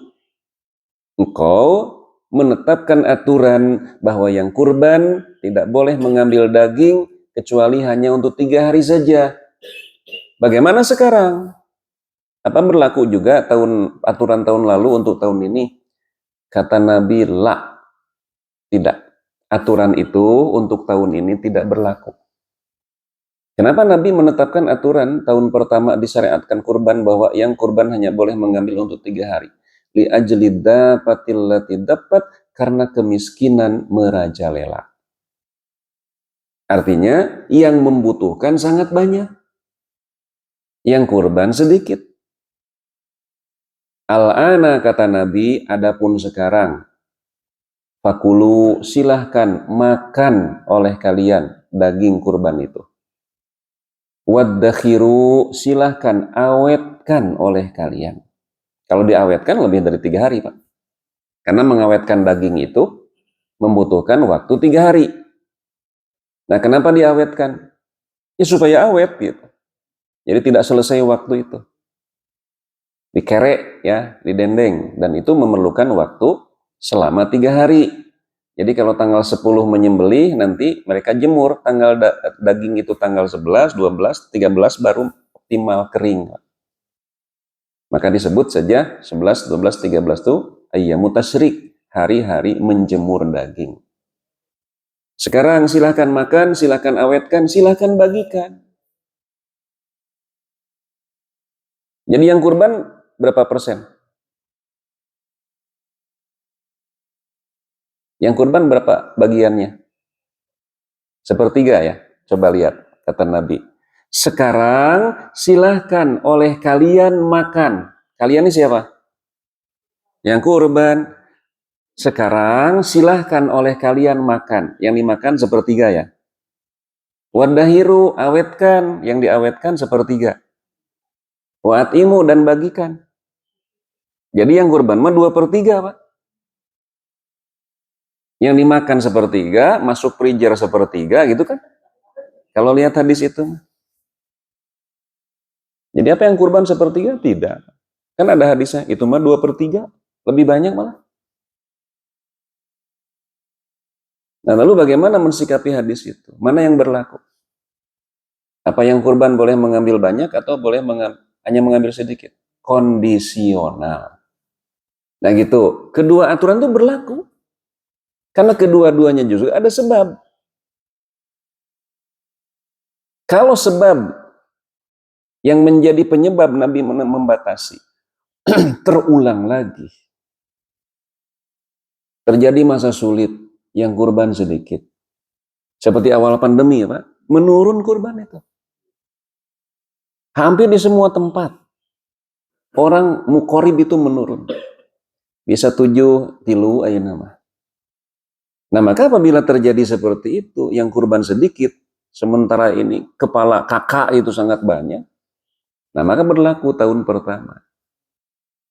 engkau menetapkan aturan bahwa yang kurban tidak boleh mengambil daging kecuali hanya untuk 3 hari saja. Bagaimana sekarang? Apa berlaku juga aturan tahun lalu untuk tahun ini? Kata Nabi, la, tidak. Aturan itu untuk tahun ini tidak berlaku. Kenapa Nabi menetapkan aturan tahun pertama disyariatkan kurban bahwa yang kurban hanya boleh mengambil untuk 3 hari? Li ajli dapatil lati dapat, karena kemiskinan merajalela. Artinya yang membutuhkan sangat banyak, yang kurban sedikit. Al-ana kata Nabi, adapun sekarang, fakulu silahkan makan oleh kalian daging kurban itu. Waddakhiru silahkan awetkan oleh kalian. Kalau diawetkan lebih dari 3 hari, Pak. Karena mengawetkan daging itu membutuhkan waktu 3 hari. Nah, kenapa diawetkan? Ya supaya awet gitu. Jadi tidak selesai waktu itu. Dikerek ya, didendeng. Dan itu memerlukan waktu selama 3 hari. Jadi kalau tanggal 10 menyembelih, nanti mereka jemur tanggal daging itu tanggal 11, 12, 13 baru optimal kering. Maka disebut saja 11, 12, 13 itu ayyamut tasyrik, hari-hari menjemur daging. Sekarang silakan makan, silakan awetkan, silakan bagikan. Jadi yang kurban berapa persen? Yang kurban berapa bagiannya? Sepertiga ya. Coba lihat, kata Nabi. Sekarang silahkan oleh kalian makan. Kalian ini siapa? Yang kurban. Sekarang silahkan oleh kalian makan. Yang dimakan sepertiga ya. Wadahiru, awetkan. Yang diawetkan sepertiga. Wa'atimu, dan bagikan. Jadi yang kurban mah 2/3, Pak. Yang dimakan sepertiga, masuk freezer sepertiga, gitu kan? Kalau lihat hadis itu. Jadi apa yang kurban sepertiga? Tidak. Kan ada hadisnya, itu mah 2/3. Lebih banyak malah. Nah, lalu bagaimana mensikapi hadis itu? Mana yang berlaku? Apa yang kurban boleh mengambil banyak atau boleh hanya mengambil sedikit? Kondisional. Nah gitu. Kedua aturan itu berlaku. Karena kedua-duanya justru ada sebab. Kalau sebab yang menjadi penyebab Nabi membatasi terulang lagi, terjadi masa sulit yang kurban sedikit, seperti awal pandemi ya Pak, menurun kurban itu hampir di semua tempat. Orang mukorib itu menurun, bisa 7 tilu ayeuna nama. Nah maka apabila terjadi seperti itu, yang kurban sedikit, sementara ini kepala kakak itu sangat banyak, nah maka berlaku tahun pertama.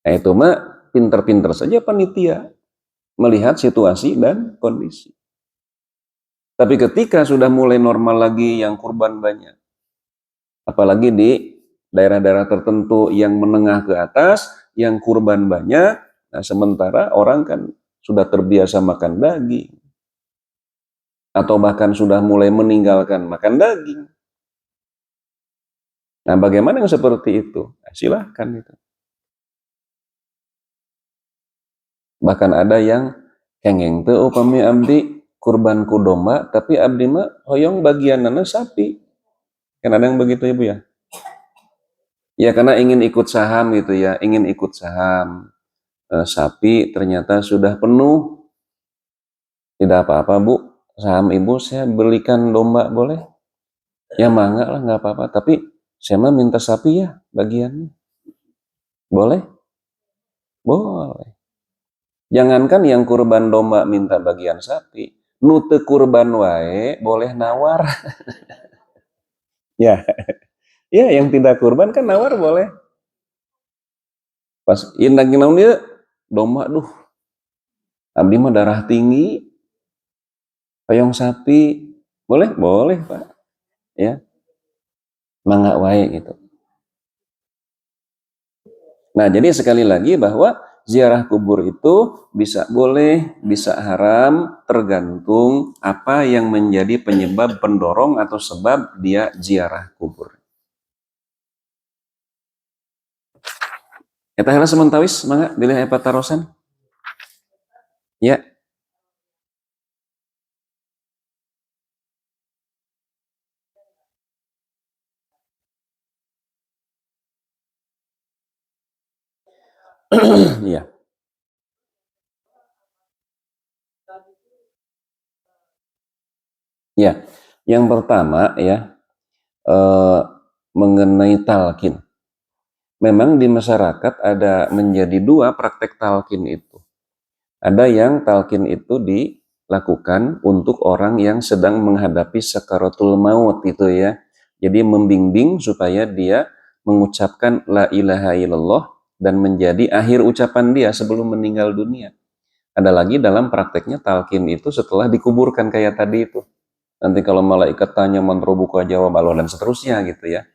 Nah itu mah pinter-pinter saja panitia melihat situasi dan kondisi. Tapi ketika sudah mulai normal lagi yang kurban banyak, apalagi di daerah-daerah tertentu yang menengah ke atas, yang kurban banyak, nah sementara orang kan sudah terbiasa makan daging, atau bahkan sudah mulai meninggalkan makan daging. Nah bagaimana yang seperti itu? Nah, silahkan itu. Bahkan ada yang kengeng teu upami abdi kurban ku domba, tapi abdi mah hoyong bagianana sapi. Kan ada yang begitu Ibu ya? Ya karena ingin ikut saham gitu ya, ingin ikut saham. Sapi ternyata sudah penuh. Tidak apa-apa Bu, saham Ibu saya belikan domba boleh? Ya mangga lah, nggak apa-apa. Tapi saya mah minta sapi ya bagiannya. Boleh? Boleh. Jangankan yang kurban domba minta bagian sapi, nute kurban wae boleh nawar. Ya, ya yang tidak kurban kan nawar boleh. Pas indak naon dia domba, duh, abdi mah darah tinggi, payung sapi, boleh, boleh Pak, ya, mangga wae gitu. Nah jadi sekali lagi bahwa ziarah kubur itu bisa boleh, bisa haram, tergantung apa yang menjadi penyebab pendorong atau sebab dia ziarah kubur. Eta heula sementawis mangga bilih apa tarosan? Ya. Iya. Ya. Yang pertama ya mengenai talqin. Memang di masyarakat ada menjadi dua praktek talqin itu. Ada yang talqin itu dilakukan untuk orang yang sedang menghadapi sakaratul maut itu ya. Jadi membimbing supaya dia mengucapkan la ilaha illallah dan menjadi akhir ucapan dia sebelum meninggal dunia. Ada lagi dalam prakteknya talqin itu setelah dikuburkan kayak tadi itu. Nanti kalau malaikat tanya man rabbuka jawab Allah dan seterusnya gitu ya.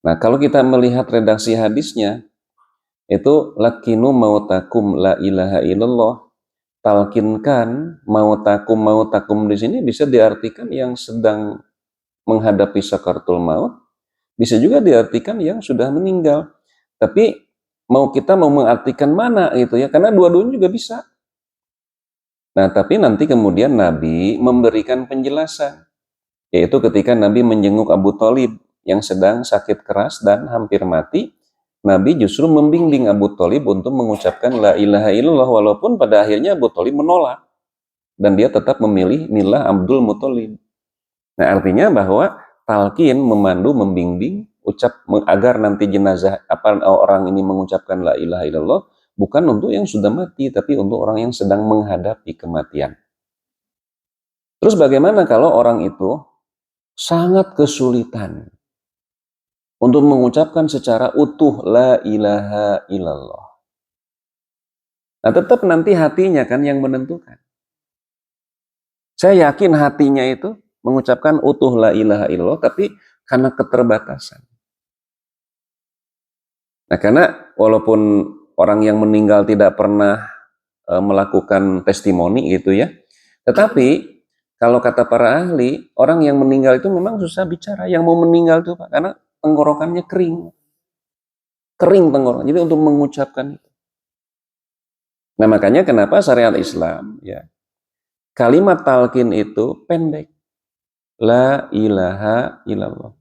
Nah, kalau kita melihat redaksi hadisnya, itu lakinu mautakum la ilaha illallah, talkinkan mautakum di sini bisa diartikan yang sedang menghadapi sakaratul maut, bisa juga diartikan yang sudah meninggal. Tapi kita mau mengartikan mana gitu ya, karena dua-duanya juga bisa. Nah, tapi nanti kemudian Nabi memberikan penjelasan, yaitu ketika Nabi menjenguk Abu Thalib yang sedang sakit keras dan hampir mati, Nabi justru membimbing Abu Thalib untuk mengucapkan la ilaha illallah, walaupun pada akhirnya Abu Thalib menolak dan dia tetap memilih milah Abdul Muthalib. Nah, artinya bahwa talqin memandu, membimbing agar nanti jenazah orang ini mengucapkan la ilaha illallah bukan untuk yang sudah mati, tapi untuk orang yang sedang menghadapi kematian. Terus bagaimana kalau orang itu sangat kesulitan untuk mengucapkan secara utuh la ilaha illallah? Nah, tetap nanti hatinya kan yang menentukan. Saya yakin hatinya itu mengucapkan utuh la ilaha illallah, tapi karena keterbatasan. Nah, karena walaupun orang yang meninggal tidak pernah melakukan testimoni gitu ya, tetapi kalau kata para ahli, orang yang meninggal itu memang susah bicara. Yang mau meninggal itu Pak, karena tenggorokannya kering. Kering tenggorokan. Jadi untuk mengucapkan itu. Nah, makanya kenapa syariat Islam ya, kalimat talqin itu pendek. La ilaha illallah.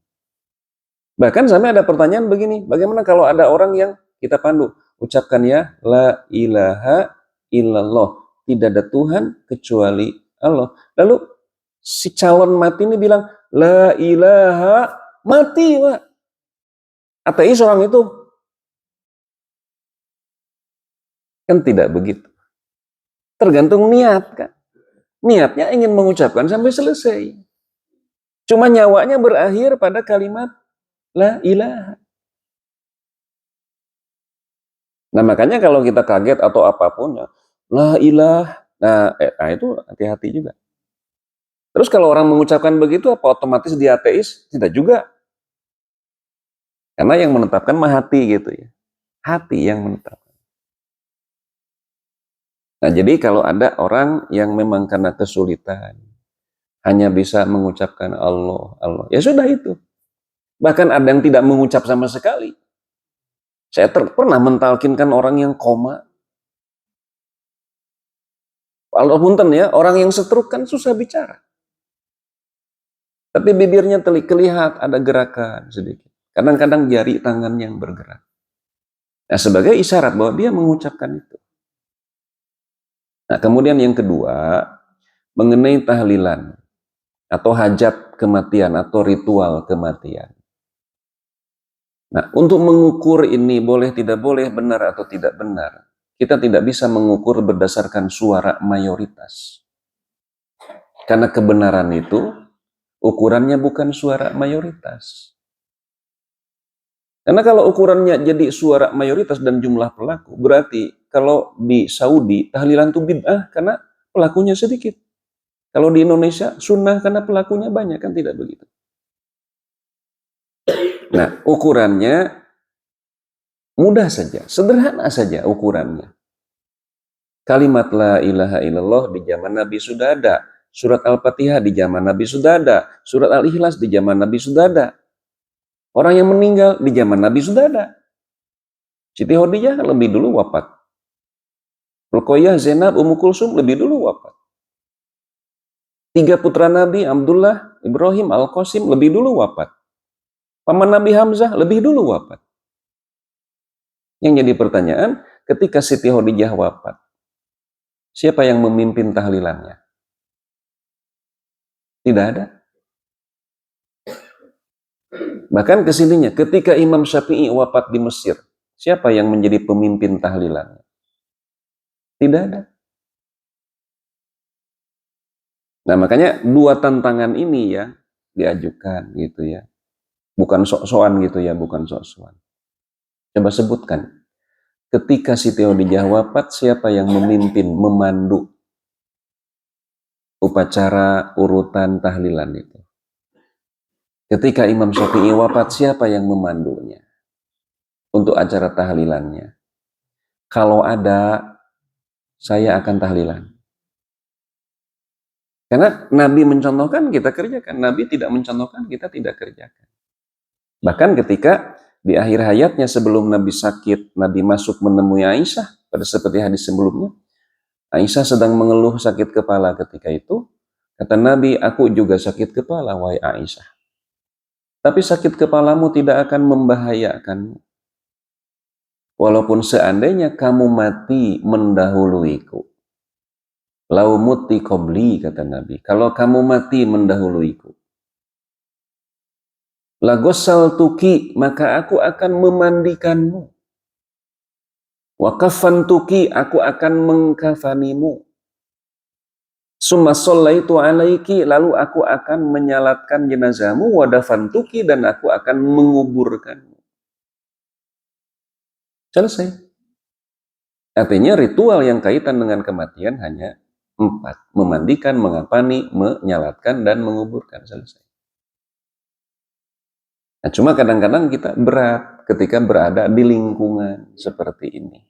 Bahkan sampai ada pertanyaan begini, bagaimana kalau ada orang yang kita pandu, ucapkan ya la ilaha illallah, tidak ada Tuhan kecuali Allah. Lalu si calon mati ini bilang la ilaha, mati Pak. Ateis orang itu. Kan tidak begitu. Tergantung niat kan. Niatnya ingin mengucapkan sampai selesai. Cuma nyawanya berakhir pada kalimat la ilaha. Nah, makanya kalau kita kaget atau apapun ya, la ilaha. Nah, itu hati-hati juga. Terus kalau orang mengucapkan begitu, apa otomatis dia ateis? Tidak juga. Karena yang menetapkan mah hati gitu ya. Hati yang menetapkan. Nah, jadi kalau ada orang yang memang karena kesulitan, hanya bisa mengucapkan Allah, Allah. Ya sudah itu. Bahkan ada yang tidak mengucap sama sekali. Saya pernah mentalkinkan orang yang koma. Walaupun ya, orang yang stroke kan susah bicara. Tapi bibirnya terlihat ada gerakan sedikit. Kadang-kadang jari tangan yang bergerak. Nah, sebagai isyarat bahwa dia mengucapkan itu. Nah, kemudian yang kedua, mengenai tahlilan atau hajat kematian atau ritual kematian. Nah, untuk mengukur ini boleh tidak boleh, benar atau tidak benar, kita tidak bisa mengukur berdasarkan suara mayoritas. Karena kebenaran itu ukurannya bukan suara mayoritas. Karena kalau ukurannya jadi suara mayoritas dan jumlah pelaku, berarti kalau di Saudi tahlilan itu bid'ah karena pelakunya sedikit. Kalau di Indonesia sunnah karena pelakunya banyak, kan tidak begitu. Nah, ukurannya mudah saja, sederhana saja ukurannya. Kalimat la ilaha illallah di zaman Nabi sudah ada. Surat Al-Fatihah di zaman Nabi sudah ada. Surat Al-Ikhlas di zaman Nabi sudah ada. Orang yang meninggal di zaman Nabi sudah ada. Siti Khadijah lebih dulu wafat. Ruqayyah, Zainab, Ummu Kulsum lebih dulu wafat. 3 putra Nabi, Abdullah, Ibrahim, Al-Qasim lebih dulu wafat. Paman Nabi Hamzah lebih dulu wafat. Yang jadi pertanyaan, ketika Siti Khadijah wafat, siapa yang memimpin tahlilannya? Tidak ada. Bahkan kesininya, ketika Imam Syafi'i wafat di Mesir, siapa yang menjadi pemimpin tahlilannya? Tidak ada. Nah, makanya 2 tantangan ini ya diajukan gitu ya. Bukan sok-sokan gitu ya, bukan sok-sokan. Coba sebutkan. Ketika Siti Khadijah wafat, siapa yang memimpin, memandu upacara urutan tahlilan itu? Ketika Imam Syafi'i wafat, siapa yang memandunya untuk acara tahlilannya? Kalau ada, saya akan tahlilan. Karena Nabi mencontohkan, kita kerjakan. Nabi tidak mencontohkan, kita tidak kerjakan. Bahkan ketika di akhir hayatnya sebelum Nabi sakit, Nabi masuk menemui Aisyah, pada seperti hadis sebelumnya, Aisyah sedang mengeluh sakit kepala ketika itu. Kata Nabi, aku juga sakit kepala, wahai Aisyah. Tapi sakit kepalamu tidak akan membahayakanmu. Walaupun seandainya kamu mati mendahuluiku. Lau muti qobli, kata Nabi. Kalau kamu mati mendahuluiku. Lagosal tuki, maka aku akan memandikanmu. Wakafan tuki, aku akan mengkafanimu. Summa sallaitu alaiki, lalu aku akan menyalatkan jenazahmu. Wadafan tuki, dan aku akan menguburkanmu. Selesai. Artinya ritual yang kaitan dengan kematian hanya 4. Memandikan, mengapani, menyalatkan, dan menguburkan. Selesai. Nah, cuma kadang-kadang kita berat ketika berada di lingkungan seperti ini.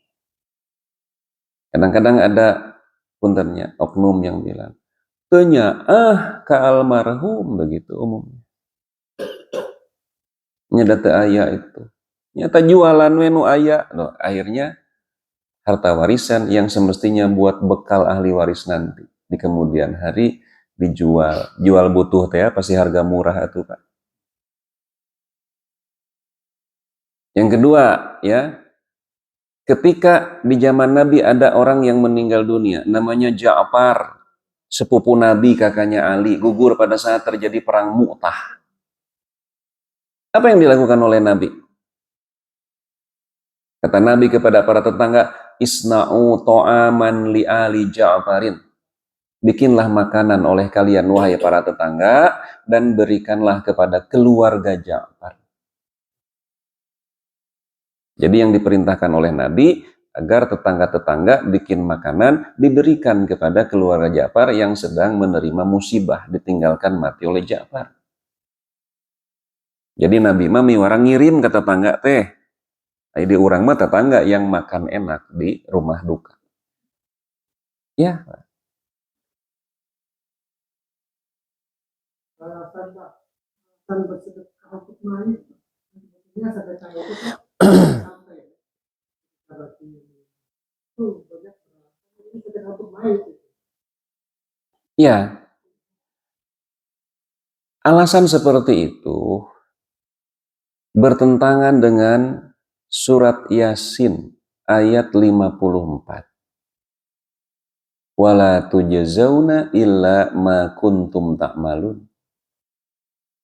Kadang-kadang ada puntennya, oknum yang bilang, "Tanya ke almarhum," begitu umumnya. Nyedata ayah itu. Nyata jualan menu ayah. Loh, akhirnya harta warisan yang semestinya buat bekal ahli waris nanti di kemudian hari dijual. Jual butuh teh pasti harga murah itu, Pak. Yang kedua, ya, ketika di zaman Nabi ada orang yang meninggal dunia, namanya Ja'far, sepupu Nabi, kakaknya Ali, gugur pada saat terjadi perang Mu'tah. Apa yang dilakukan oleh Nabi? Kata Nabi kepada para tetangga, "Isna'u to'aman li ali Ja'farin." Bikinlah makanan oleh kalian, wahai para tetangga, dan berikanlah kepada keluarga Ja'far. Jadi yang diperintahkan oleh Nabi, agar tetangga-tetangga bikin makanan, diberikan kepada keluarga Ja'far yang sedang menerima musibah, ditinggalkan mati oleh Ja'far. Jadi Nabi mah orang ngirim ke tetangga teh. Jadi orang mah tetangga yang makan enak di rumah duka. Ya. Ya. Alasan seperti itu bertentangan dengan surat Yasin ayat 54. Wala tujzauna illa ma kuntum ta'malun.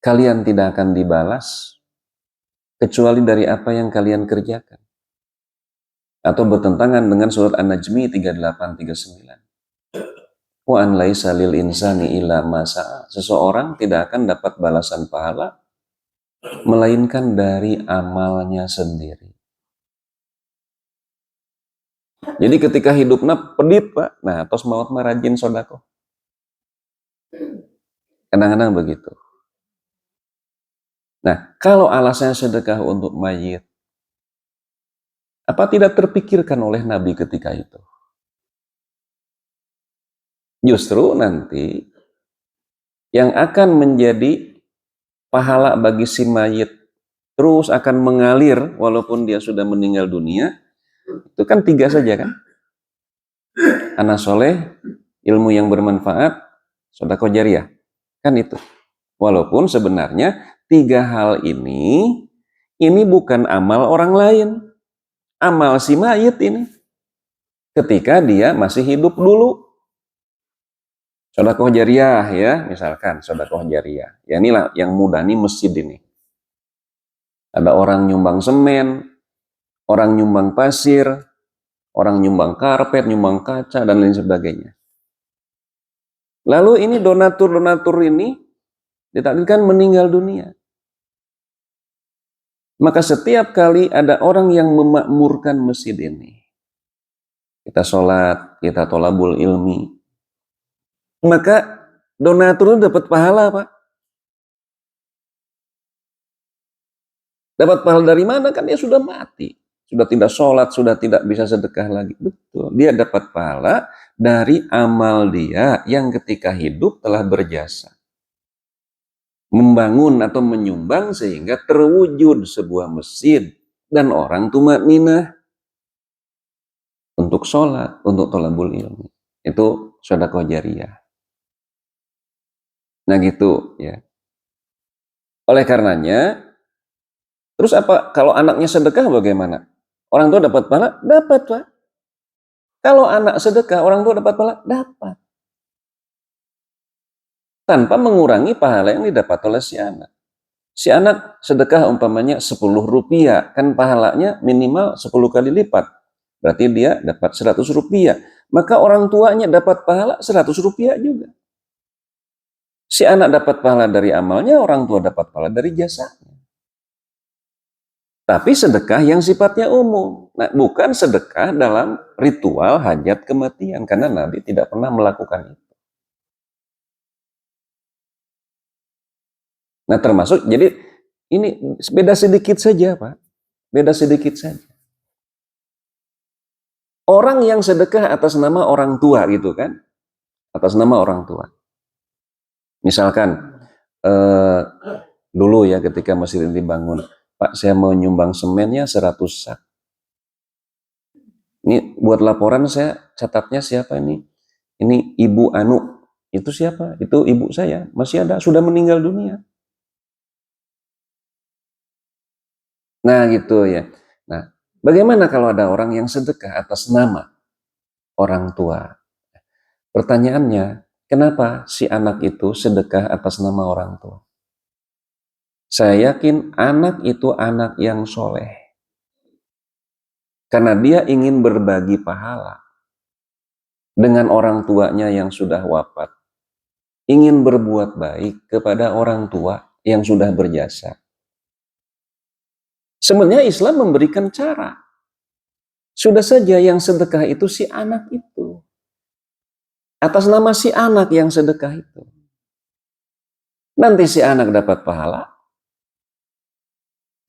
Kalian tidak akan dibalas kecuali dari apa yang kalian kerjakan. Atau bertentangan dengan surat An-Najmi 38-39. Wa an laisa lil insani illa ma sa'a. Seseorang tidak akan dapat balasan pahala melainkan dari amalnya sendiri. Jadi ketika hidupnya pedit, Pak, nah tos maut mah rajin sodako. Kadang-kadang begitu. Nah, kalau alasannya sedekah untuk mayit, apa tidak terpikirkan oleh Nabi ketika itu? Justru nanti yang akan menjadi pahala bagi si mayit terus akan mengalir walaupun dia sudah meninggal dunia, itu kan 3 saja kan? Anak soleh, ilmu yang bermanfaat, sedekah jariyah. Kan itu. Walaupun sebenarnya 3 hal ini bukan amal orang lain. Amal si mayit ini. Ketika dia masih hidup dulu. Sedekah jariyah ya, misalkan sedekah jariyah. Ya inilah yang mudah nih masjid ini. Ada orang nyumbang semen, orang nyumbang pasir, orang nyumbang karpet, nyumbang kaca, dan lain sebagainya. Lalu ini donatur-donatur ini ditakdirkan meninggal dunia. Maka setiap kali ada orang yang memakmurkan masjid ini, kita sholat, kita tolabul ilmi, maka donatur itu dapat pahala, Pak. Dapat pahala dari mana? Kan dia sudah mati. Sudah tidak sholat, sudah tidak bisa sedekah lagi. Betul. Dia dapat pahala dari amal dia yang ketika hidup telah berjasa. Membangun atau menyumbang sehingga terwujud sebuah masjid. Dan orang tumakninah untuk sholat, untuk tolabul ilmi. Itu sedekah jariyah. Nah gitu ya. Oleh karenanya, terus apa? Kalau anaknya sedekah bagaimana? Orang tua dapat pahala? Dapat, Pak. Kalau anak sedekah, orang tua dapat pahala? Dapat. Tanpa mengurangi pahala yang didapat oleh si anak. Si anak sedekah umpamanya 10 rupiah, kan pahalanya minimal 10 kali lipat. Berarti dia dapat 100 rupiah. Maka orang tuanya dapat pahala 100 rupiah juga. Si anak dapat pahala dari amalnya, orang tua dapat pahala dari jasanya. Tapi sedekah yang sifatnya umum. Nah, bukan sedekah dalam ritual hajat kematian. Karena Nabi tidak pernah melakukan itu. Nah, termasuk, jadi ini beda sedikit saja, Pak. Beda sedikit saja. Orang yang sedekah atas nama orang tua gitu kan. Atas nama orang tua. Misalkan, dulu ya ketika masjid ini dibangun, Pak, saya mau nyumbang semennya 100 sak. Ini buat laporan saya catatnya siapa ini? Ini Ibu Anu. Itu siapa? Itu ibu saya. Masih ada, sudah meninggal dunia. Nah gitu ya. Nah, bagaimana kalau ada orang yang sedekah atas nama orang tua? Pertanyaannya, kenapa si anak itu sedekah atas nama orang tua? Saya yakin anak itu anak yang soleh. Karena dia ingin berbagi pahala dengan orang tuanya yang sudah wafat. Ingin berbuat baik kepada orang tua yang sudah berjasa. Sebenarnya Islam memberikan cara. Sudah saja yang sedekah itu si anak itu. Atas nama si anak yang sedekah itu. Nanti si anak dapat pahala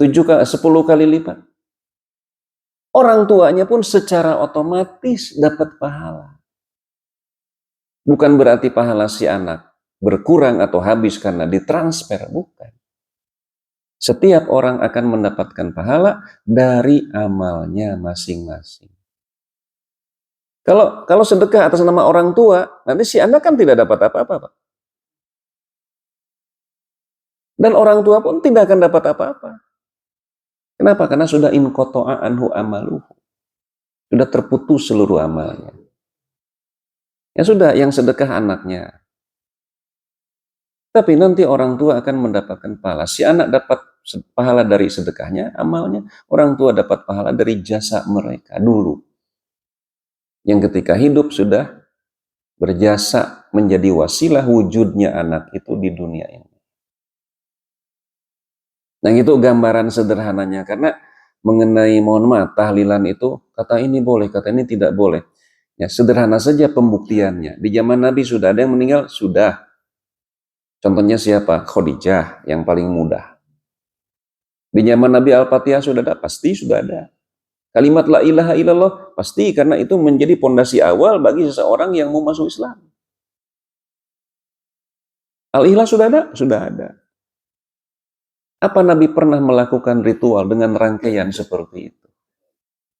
10 kali lipat. Orang tuanya pun secara otomatis dapat pahala. Bukan berarti pahala si anak berkurang atau habis karena ditransfer, bukan. Setiap orang akan mendapatkan pahala dari amalnya masing-masing. Kalau sedekah atas nama orang tua, nanti si anak kan tidak dapat apa-apa, Pak. Dan orang tua pun tidak akan dapat apa-apa. Kenapa? Karena sudah inqata'a anhu amaluhu. Sudah terputus seluruh amalnya. Ya sudah, yang sedekah anaknya. Tapi nanti orang tua akan mendapatkan pahala. Si anak dapat pahala dari sedekahnya, amalnya. Orang tua dapat pahala dari jasa mereka dulu. Yang ketika hidup sudah berjasa menjadi wasilah wujudnya anak itu di dunia ini. Nah itu gambaran sederhananya. Karena mengenai mohon maaf tahlilan itu, kata ini boleh, kata ini tidak boleh. Ya sederhana saja pembuktiannya. Di zaman Nabi sudah ada yang meninggal? Sudah. Contohnya siapa? Khadijah yang paling mudah. Di zaman Nabi Al-Fatihah sudah ada? Pasti sudah ada. Kalimat la ilaha illallah? Pasti, karena itu menjadi pondasi awal bagi seseorang yang mau masuk Islam. Al-Ikhlas sudah ada? Sudah ada. Apa Nabi pernah melakukan ritual dengan rangkaian seperti itu?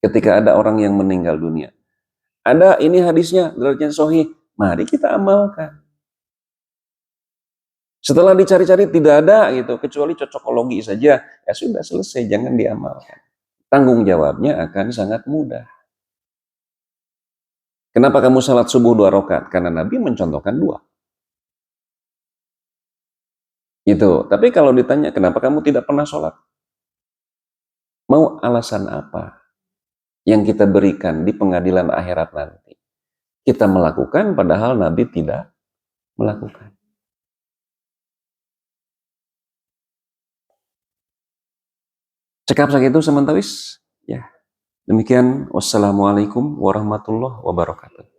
Ketika ada orang yang meninggal dunia. Ada, ini hadisnya, derajatnya sahih. Mari kita amalkan. Setelah dicari-cari tidak ada gitu, kecuali cocokologi saja. Ya sudah selesai, jangan diamalkan. Tanggung jawabnya akan sangat mudah. Kenapa kamu salat subuh 2 rakaat? Karena Nabi mencontohkan 2. Gitu. Tapi kalau ditanya kenapa kamu tidak pernah sholat? Mau alasan apa yang kita berikan di pengadilan akhirat nanti? Kita melakukan padahal Nabi tidak melakukan. Cekap sakit itu sementawis. Ya. Demikian. Wassalamualaikum warahmatullahi wabarakatuh.